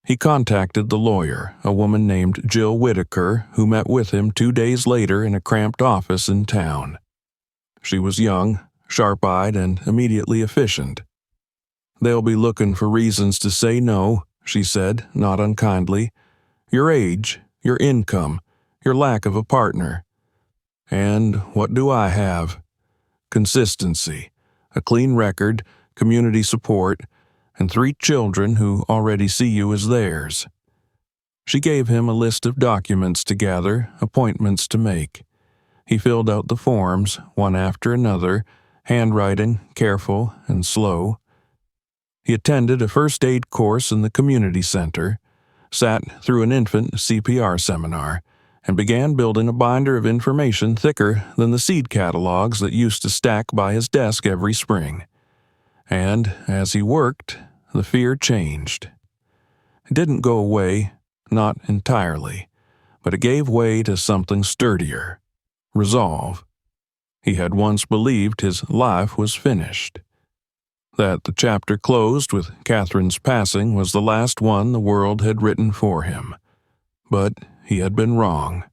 He contacted the lawyer, a woman named Jill Whitaker, who met with him 2 days later in a cramped office in town. She was young, sharp-eyed, and immediately efficient. "They'll be looking for reasons to say no," she said, not unkindly. "Your age, your income, your lack of a partner. And what do I have? Consistency, a clean record, community support, and 3 children who already see you as theirs." She gave him a list of documents to gather, appointments to make. He filled out the forms, one after another, handwriting careful and slow. He attended a first aid course in the community center, sat through an infant CPR seminar, and began building a binder of information thicker than the seed catalogs that used to stack by his desk every spring. And as he worked, the fear changed. It didn't go away, not entirely, but it gave way to something sturdier. Resolve. He had once believed his life was finished. That the chapter closed with Catherine's passing was the last one the world had written for him. But he had been wrong.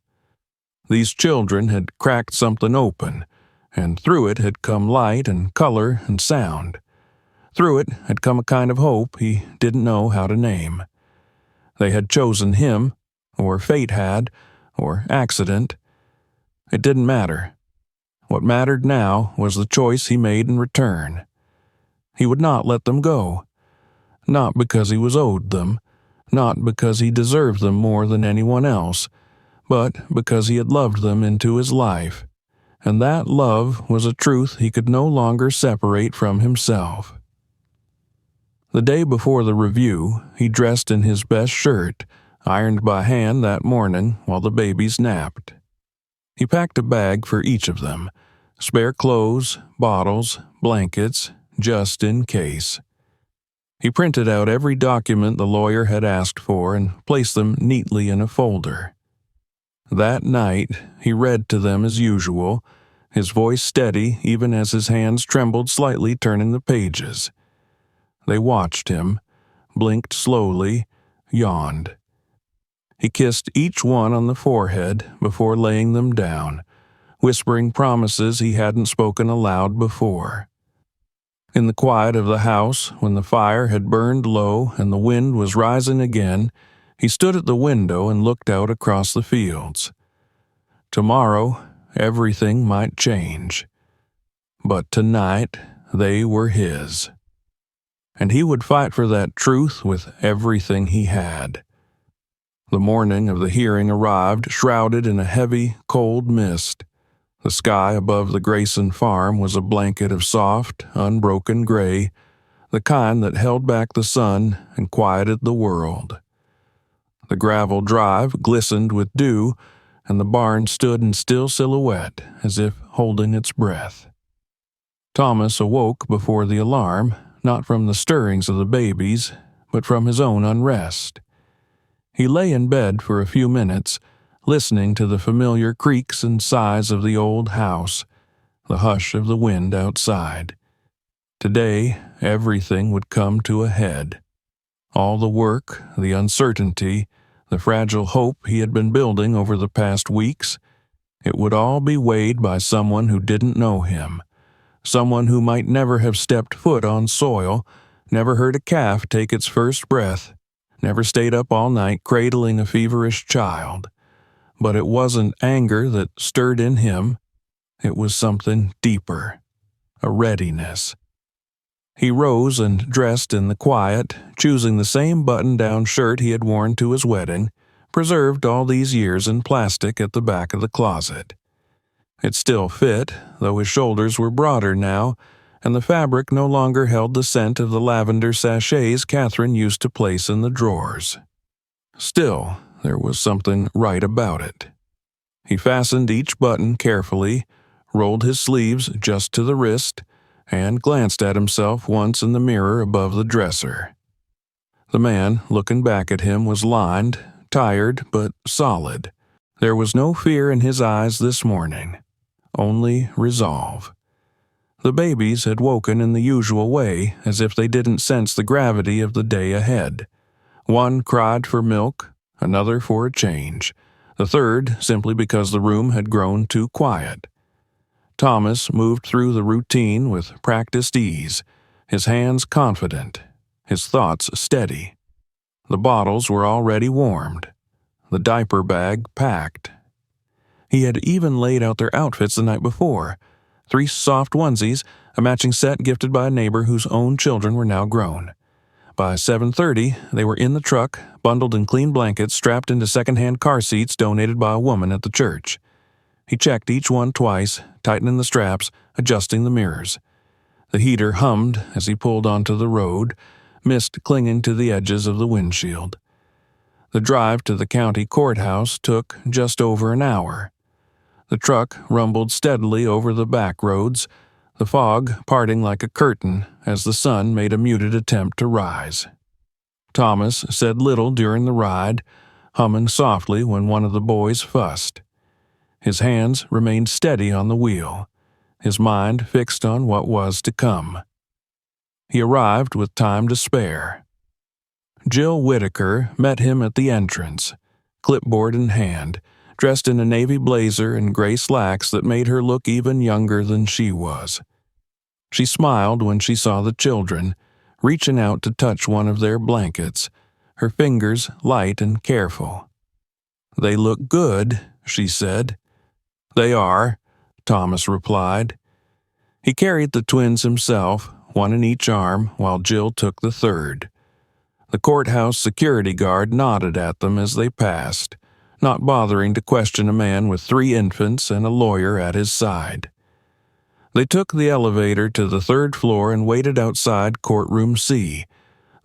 These children had cracked something open, and through it had come light and color and sound. Through it had come a kind of hope he didn't know how to name. They had chosen him, or fate had, or accident. It didn't matter. What mattered now was the choice he made in return. He would not let them go. Not because he was owed them, not because he deserved them more than anyone else, but because he had loved them into his life, and that love was a truth he could no longer separate from himself. The day before the review, he dressed in his best shirt, ironed by hand that morning while the babies napped. He packed a bag for each of them, spare clothes, bottles, blankets, just in case. He printed out every document the lawyer had asked for and placed them neatly in a folder. That night, he read to them as usual, his voice steady even as his hands trembled slightly turning the pages. They watched him, blinked slowly, yawned. He kissed each one on the forehead before laying them down, whispering promises he hadn't spoken aloud before. In the quiet of the house, when the fire had burned low and the wind was rising again, he stood at the window and looked out across the fields. Tomorrow, everything might change. But tonight, they were his. and he would fight for that truth with everything he had. The morning of the hearing arrived shrouded in a heavy, cold mist. The sky above the Grayson farm was a blanket of soft, unbroken gray, the kind that held back the sun and quieted the world. The gravel drive glistened with dew, and the barn stood in still silhouette as if holding its breath. Thomas awoke before the alarm, not from the stirrings of the babies, but from his own unrest. He lay in bed for a few minutes, listening to the familiar creaks and sighs of the old house, the hush of the wind outside. Today, everything would come to a head. All the work, the uncertainty, the fragile hope he had been building over the past weeks, it would all be weighed by someone who didn't know him, someone who might never have stepped foot on soil, never heard a calf take its first breath, never stayed up all night cradling a feverish child. But it wasn't anger that stirred in him. It was something deeper, a readiness. He rose and dressed in the quiet, choosing the same button-down shirt he had worn to his wedding, preserved all these years in plastic at the back of the closet. It still fit, though his shoulders were broader now, and the fabric no longer held the scent of the lavender sachets Catherine used to place in the drawers. Still, there was something right about it. He fastened each button carefully, rolled his sleeves just to the wrist, and glanced at himself once in the mirror above the dresser. The man, looking back at him, was lined, tired, but solid. There was no fear in his eyes this morning, only resolve. The babies had woken in the usual way, as if they didn't sense the gravity of the day ahead. One cried for milk, another for a change, the third simply because the room had grown too quiet. Thomas moved through the routine with practiced ease, his hands confident, his thoughts steady. The bottles were already warmed, the diaper bag packed. He had even laid out their outfits the night before, 3 soft onesies, a matching set gifted by a neighbor whose own children were now grown. By 7:30, they were in the truck, bundled in clean blankets, strapped into second-hand car seats donated by a woman at the church. He checked each one twice, tightening the straps, adjusting the mirrors. The heater hummed as he pulled onto the road, mist clinging to the edges of the windshield. The drive to the county courthouse took just over an hour. The truck rumbled steadily over the back roads, the fog parting like a curtain as the sun made a muted attempt to rise. Thomas said little during the ride, humming softly when one of the boys fussed. His hands remained steady on the wheel, his mind fixed on what was to come. He arrived with time to spare. Jill Whitaker met him at the entrance, clipboard in hand, dressed in a navy blazer and gray slacks that made her look even younger than she was. She smiled when she saw the children, reaching out to touch one of their blankets, her fingers light and careful. "They look good," she said. "They are," Thomas replied. He carried the twins himself, one in each arm, while Jill took the third. The courthouse security guard nodded at them as they passed, not bothering to question a man with 3 infants and a lawyer at his side. They took the elevator to the 3rd floor and waited outside courtroom C,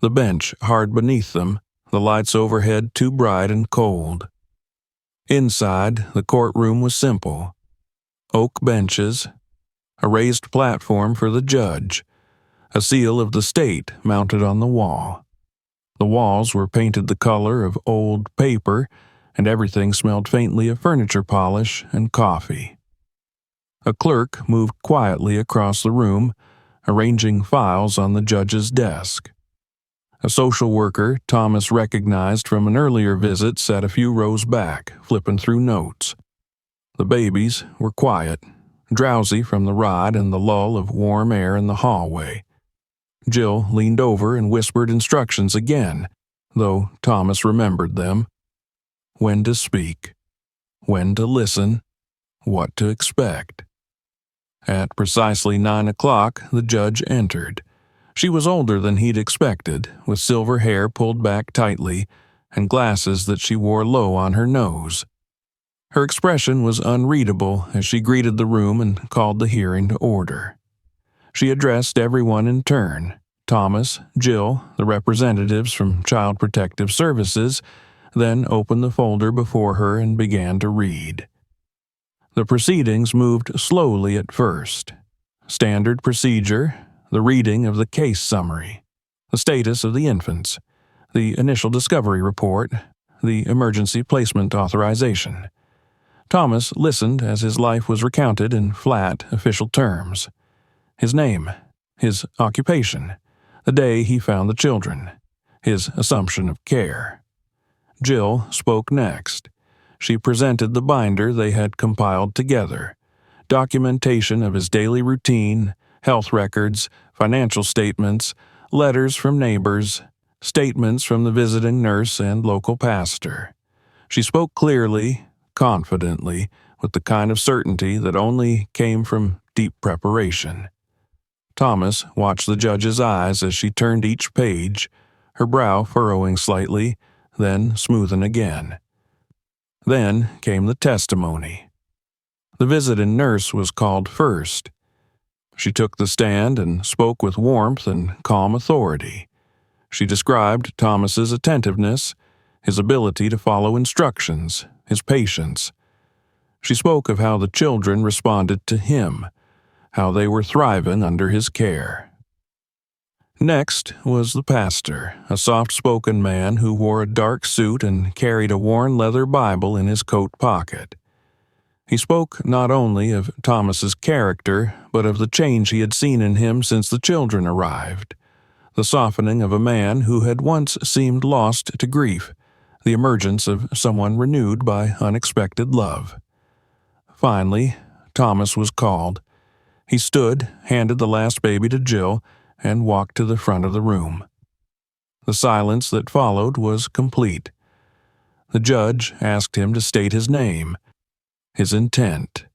the bench hard beneath them, the lights overhead too bright and cold. Inside, the courtroom was simple. Oak benches, a raised platform for the judge, a seal of the state mounted on the wall. The walls were painted the color of old paper, and everything smelled faintly of furniture polish and coffee. A clerk moved quietly across the room, arranging files on the judge's desk. A social worker Thomas recognized from an earlier visit sat a few rows back, flipping through notes. The babies were quiet, drowsy from the ride and the lull of warm air in the hallway. Jill leaned over and whispered instructions again, though Thomas remembered them. When to speak, when to listen, what to expect. At precisely 9 o'clock, the judge entered. She was older than he'd expected, with silver hair pulled back tightly and glasses that she wore low on her nose. Her expression was unreadable as she greeted the room and called the hearing to order. She addressed everyone in turn: Thomas, Jill, the representatives from Child Protective Services, then opened the folder before her and began to read. The proceedings moved slowly at first. Standard procedure: the reading of the case summary, the status of the infants, the initial discovery report, the emergency placement authorization. Thomas listened as his life was recounted in flat, official terms. His name, his occupation, the day he found the children, his assumption of care. Jill spoke next. She presented the binder they had compiled together, documentation of his daily routine, health records, financial statements, letters from neighbors, statements from the visiting nurse and local pastor. She spoke clearly, confidently, with the kind of certainty that only came from deep preparation. Thomas watched the judge's eyes as she turned each page, her brow furrowing slightly, then smoothing again. Then came the testimony. The visiting nurse was called first. She took the stand and spoke with warmth and calm authority. She described Thomas's attentiveness, his ability to follow instructions, his patience. She spoke of how the children responded to him, how they were thriving under his care. Next was the pastor, a soft-spoken man who wore a dark suit and carried a worn leather Bible in his coat pocket. He spoke not only of Thomas's character, but of the change he had seen in him since the children arrived, the softening of a man who had once seemed lost to grief, the emergence of someone renewed by unexpected love. Finally, Thomas was called. He stood, handed the last baby to Jill, and walked to the front of the room. The silence that followed was complete. The judge asked him to state his name, his intent,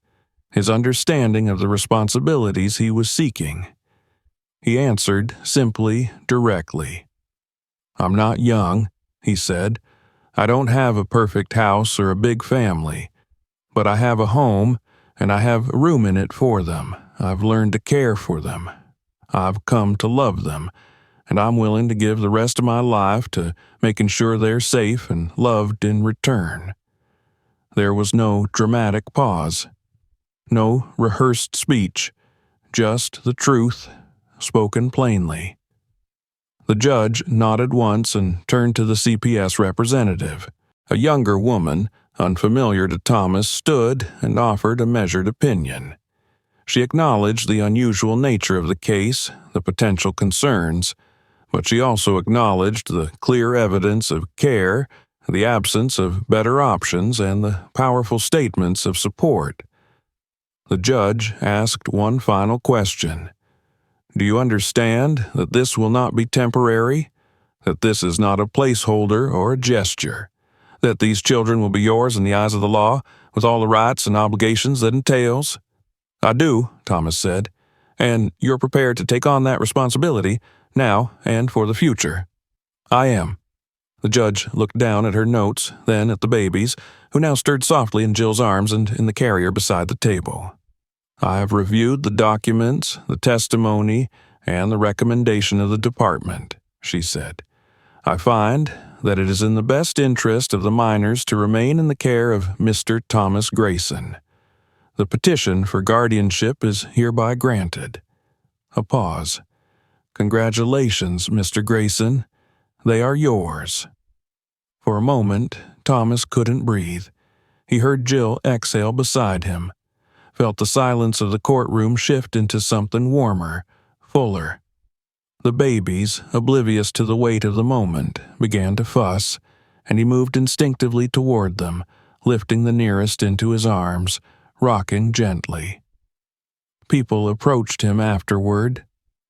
his understanding of the responsibilities he was seeking. He answered simply, directly. "I'm not young," he said. "I don't have a perfect house or a big family, but I have a home, and I have room in it for them. I've learned to care for them. I've come to love them, and I'm willing to give the rest of my life to making sure they're safe and loved in return." There was no dramatic pause, no rehearsed speech, just the truth, spoken plainly. The judge nodded once and turned to the CPS representative. A younger woman, unfamiliar to Thomas, stood and offered a measured opinion. She acknowledged the unusual nature of the case, the potential concerns, but she also acknowledged the clear evidence of care, the absence of better options, and the powerful statements of support. The judge asked one final question. "Do you understand that this will not be temporary? That this is not a placeholder or a gesture? That these children will be yours in the eyes of the law, with all the rights and obligations that entails?" "I do," Thomas said, "and you're prepared to take on that responsibility, now and for the future." "I am." The judge looked down at her notes, then at the babies, who now stirred softly in Jill's arms and in the carrier beside the table. "I have reviewed the documents, the testimony, and the recommendation of the department," she said. "I find that it is in the best interest of the minors to remain in the care of Mr. Thomas Grayson. The petition for guardianship is hereby granted." A pause. "Congratulations, Mr. Grayson. They are yours." For a moment, Thomas couldn't breathe. He heard Jill exhale beside him, felt the silence of the courtroom shift into something warmer, fuller. The babies, oblivious to the weight of the moment, began to fuss, and he moved instinctively toward them, lifting the nearest into his arms, rocking gently. People approached him afterward.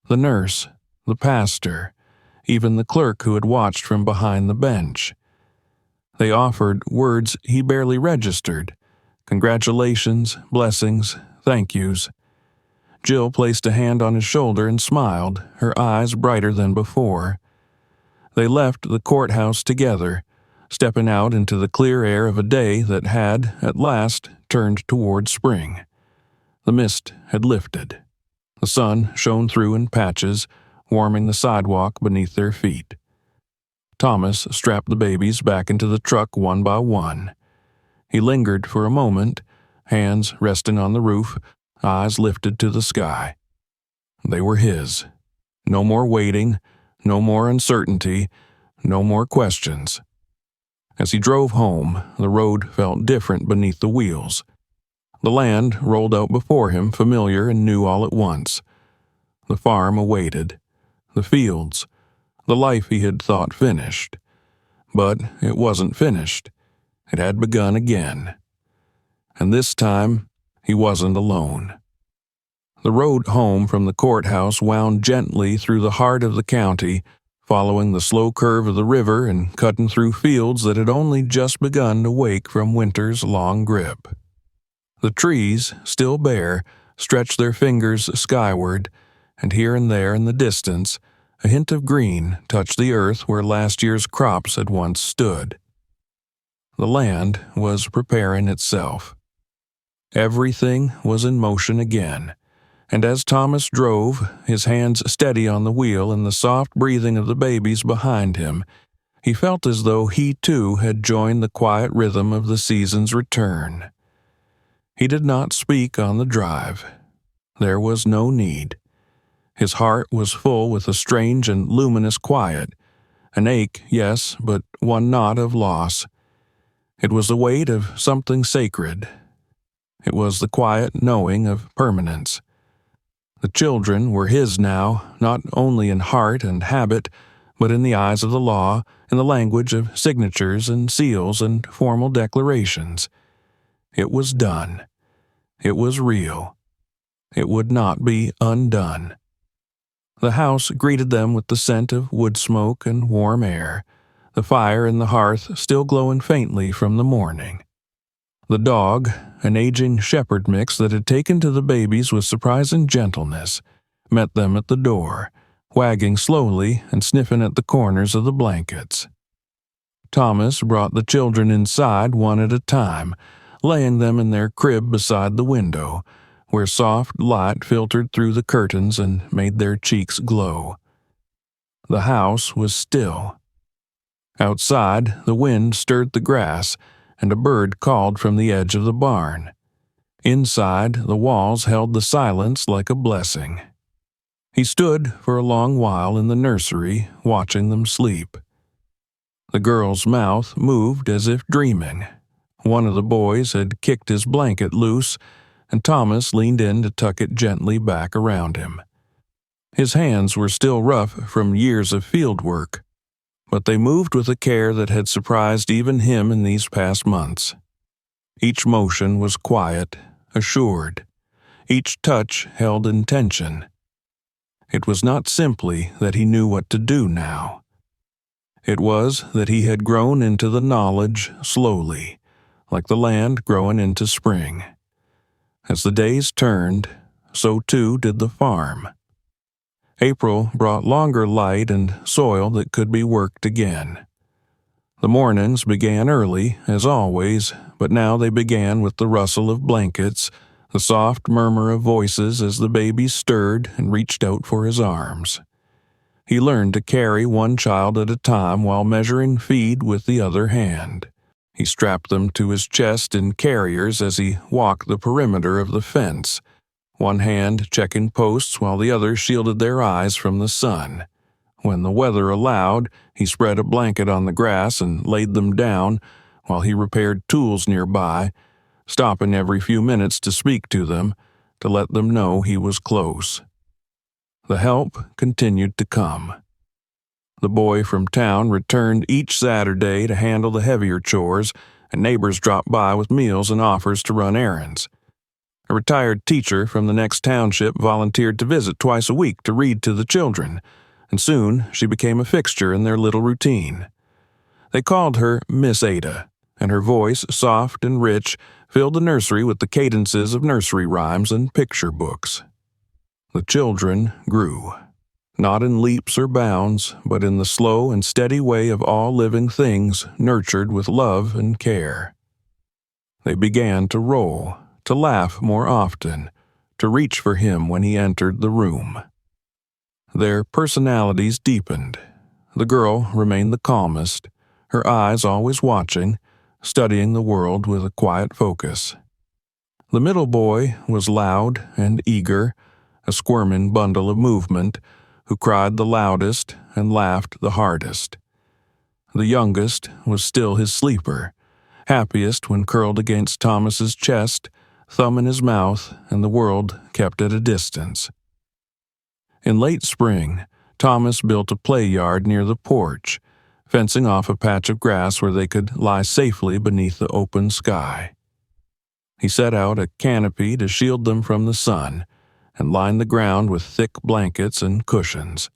The nurse, the pastor, even the clerk who had watched from behind the bench. They offered words he barely registered. Congratulations, blessings, thank yous. Jill placed a hand on his shoulder and smiled, her eyes brighter than before. They left the courthouse together, stepping out into the clear air of a day that had, at last, turned toward spring. The mist had lifted. The sun shone through in patches, warming the sidewalk beneath their feet. Thomas strapped the babies back into the truck one by one. He lingered for a moment, hands resting on the roof, eyes lifted to the sky. They were his. No more waiting, no more uncertainty, no more questions. As he drove home, the road felt different beneath the wheels. The land rolled out before him, familiar and new all at once. The farm awaited. The fields. The life he had thought finished. But it wasn't finished. It had begun again. And this time, he wasn't alone. The road home from the courthouse wound gently through the heart of the county, following the slow curve of the river and cutting through fields that had only just begun to wake from winter's long grip. The trees, still bare, stretched their fingers skyward, and here and there in the distance, a hint of green touched the earth where last year's crops had once stood. The land was preparing itself. Everything was in motion again, and as Thomas drove, his hands steady on the wheel and the soft breathing of the babies behind him, he felt as though he too had joined the quiet rhythm of the season's return. He did not speak on the drive. There was no need. His heart was full with a strange and luminous quiet, an ache, yes, but one not of loss. It was the weight of something sacred. It was the quiet knowing of permanence. The children were his now, not only in heart and habit, but in the eyes of the law, in the language of signatures and seals and formal declarations. It was done. It was real. It would not be undone. The house greeted them with the scent of wood smoke and warm air, the fire in the hearth still glowing faintly from the morning. The dog, an aging shepherd mix that had taken to the babies with surprising gentleness, met them at the door, wagging slowly and sniffing at the corners of the blankets. Thomas brought the children inside one at a time, laying them in their crib beside the window, where soft light filtered through the curtains and made their cheeks glow. The house was still. Outside, the wind stirred the grass, and a bird called from the edge of the barn. Inside, the walls held the silence like a blessing. He stood for a long while in the nursery, watching them sleep. The girl's mouth moved as if dreaming. One of the boys had kicked his blanket loose, and Thomas leaned in to tuck it gently back around him. His hands were still rough from years of field work, but they moved with a care that had surprised even him in these past months. Each motion was quiet, assured. Each touch held intention. It was not simply that he knew what to do now. It was that he had grown into the knowledge slowly, like the land growing into spring. As the days turned, so too did the farm. April brought longer light and soil that could be worked again. The mornings began early, as always, but now they began with the rustle of blankets, the soft murmur of voices as the baby stirred and reached out for his arms. He learned to carry one child at a time while measuring feed with the other hand. He strapped them to his chest in carriers as he walked the perimeter of the fence, one hand checking posts while the other shielded their eyes from the sun. When the weather allowed, he spread a blanket on the grass and laid them down while he repaired tools nearby, stopping every few minutes to speak to them, to let them know he was close. The help continued to come. The boy from town returned each Saturday to handle the heavier chores, and neighbors dropped by with meals and offers to run errands. A retired teacher from the next township volunteered to visit twice a week to read to the children, and soon she became a fixture in their little routine. They called her Miss Ada, and her voice, soft and rich, filled the nursery with the cadences of nursery rhymes and picture books. The children grew, not in leaps or bounds, but in the slow and steady way of all living things nurtured with love and care. They began to roll, to laugh more often, to reach for him when he entered the room. Their personalities deepened. The girl remained the calmest, her eyes always watching, studying the world with a quiet focus. The middle boy was loud and eager, a squirming bundle of movement, who cried the loudest and laughed the hardest. The youngest was still his sleeper, happiest when curled against Thomas's chest, thumb in his mouth, and the world kept at a distance. In late spring, Thomas built a play yard near the porch, fencing off a patch of grass where they could lie safely beneath the open sky. He set out a canopy to shield them from the sun, and lined the ground with thick blankets and cushions.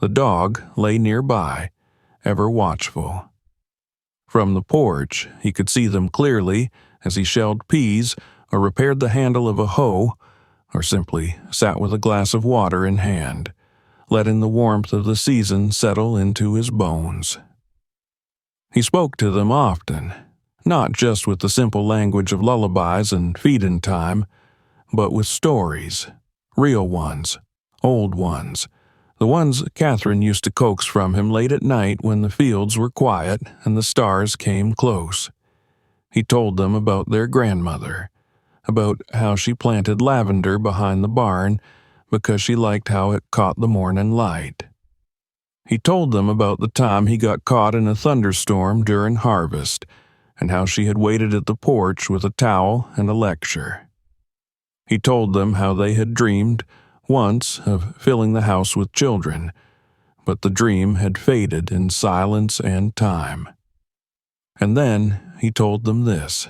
The dog lay nearby, ever watchful. From the porch, he could see them clearly as he shelled peas or repaired the handle of a hoe, or simply sat with a glass of water in hand, letting the warmth of the season settle into his bones. He spoke to them often, not just with the simple language of lullabies and feedin' time, but with stories, real ones, old ones, the ones Catherine used to coax from him late at night when the fields were quiet and the stars came close. He told them about their grandmother, about how she planted lavender behind the barn because she liked how it caught the morning light. He told them about the time he got caught in a thunderstorm during harvest and how she had waited at the porch with a towel and a lecture. He told them how they had dreamed once of filling the house with children, but the dream had faded in silence and time. And then he told them this,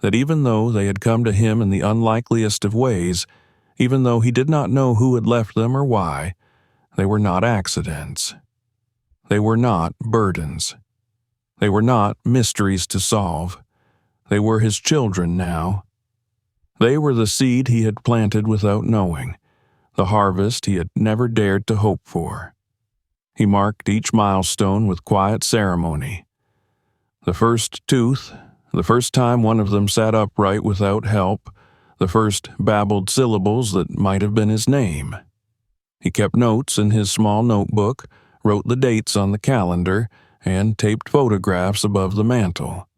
that even though they had come to him in the unlikeliest of ways, even though he did not know who had left them or why, they were not accidents. They were not burdens. They were not mysteries to solve. They were his children now. They were the seed he had planted without knowing, the harvest he had never dared to hope for. He marked each milestone with quiet ceremony. The first tooth, the first time one of them sat upright without help, the first babbled syllables that might have been his name. He kept notes in his small notebook, wrote the dates on the calendar, and taped photographs above the mantel.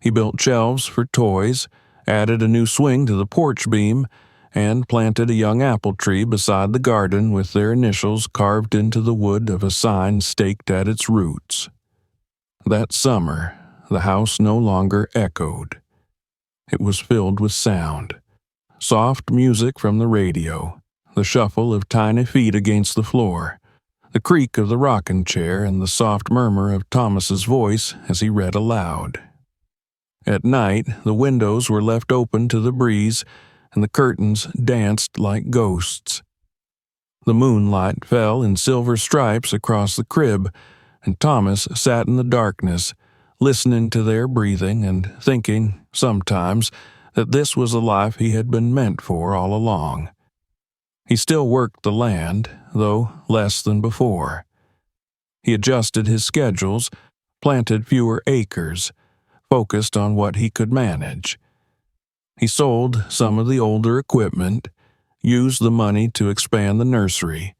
He built shelves for toys, added a new swing to the porch beam, and planted a young apple tree beside the garden with their initials carved into the wood of a sign staked at its roots. That summer, the house no longer echoed. It was filled with sound. Soft music from the radio, the shuffle of tiny feet against the floor, the creak of the rocking chair, and the soft murmur of Thomas's voice as he read aloud. At night, the windows were left open to the breeze, and the curtains danced like ghosts. The moonlight fell in silver stripes across the crib, and Thomas sat in the darkness, listening to their breathing and thinking, sometimes, that this was the life he had been meant for all along. He still worked the land, though less than before. He adjusted his schedules, planted fewer acres, focused on what he could manage. He sold some of the older equipment, used the money to expand the nursery,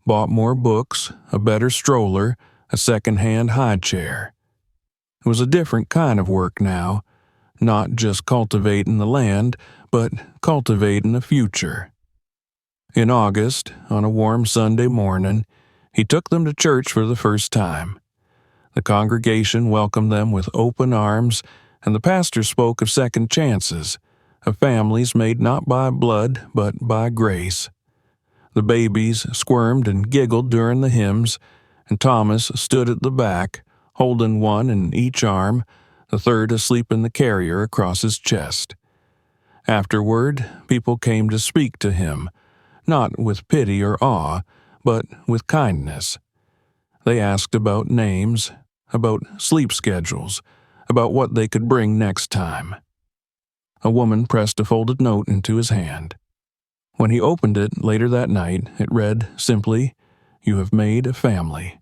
bought more books, a better stroller, a second-hand high chair. It was a different kind of work now, not just cultivating the land, but cultivating a future. In August, on a warm Sunday morning, he took them to church for the first time. The congregation welcomed them with open arms, and the pastor spoke of second chances, of families made not by blood but by grace. The babies squirmed and giggled during the hymns, and Thomas stood at the back, holding one in each arm, the third asleep in the carrier across his chest. Afterward, people came to speak to him, not with pity or awe, but with kindness. They asked about names, about sleep schedules, about what they could bring next time. A woman pressed a folded note into his hand. When he opened it later that night, it read simply, "You have made a family.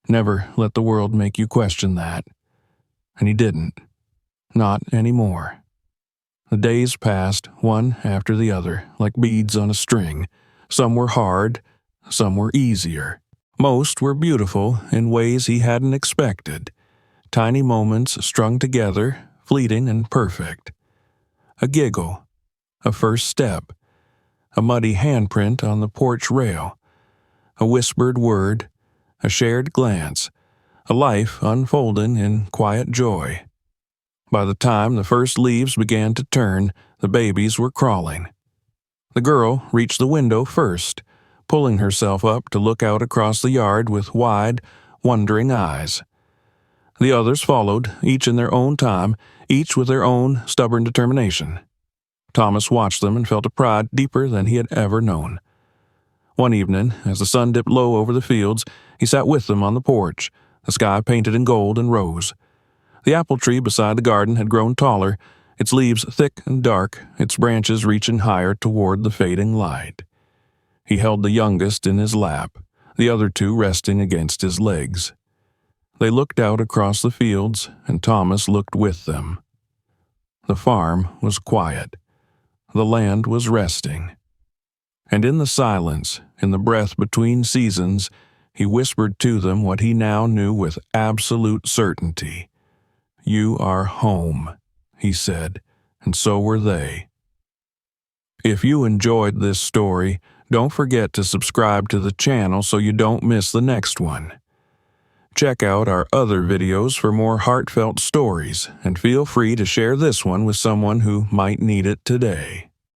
Never let the world make you question that." And he didn't. Not anymore. The days passed, one after the other, like beads on a string. Some were hard, some were easier. Most were beautiful in ways he hadn't expected. Tiny moments strung together, fleeting and perfect. A giggle, a first step, a muddy handprint on the porch rail, a whispered word, a shared glance, a life unfolding in quiet joy. By the time the first leaves began to turn, the babies were crawling. The girl reached the window first, pulling herself up to look out across the yard with wide, wondering eyes. The others followed, each in their own time, each with their own stubborn determination. Thomas watched them and felt a pride deeper than he had ever known. One evening, as the sun dipped low over the fields, he sat with them on the porch, the sky painted in gold and rose. The apple tree beside the garden had grown taller, its leaves thick and dark, its branches reaching higher toward the fading light. He held the youngest in his lap, the other two resting against his legs. They looked out across the fields, and Thomas looked with them. The farm was quiet. The land was resting. And in the silence, in the breath between seasons, he whispered to them what he now knew with absolute certainty. "You are home," he said, and so were they. If you enjoyed this story, don't forget to subscribe to the channel so you don't miss the next one. Check out our other videos for more heartfelt stories, and feel free to share this one with someone who might need it today.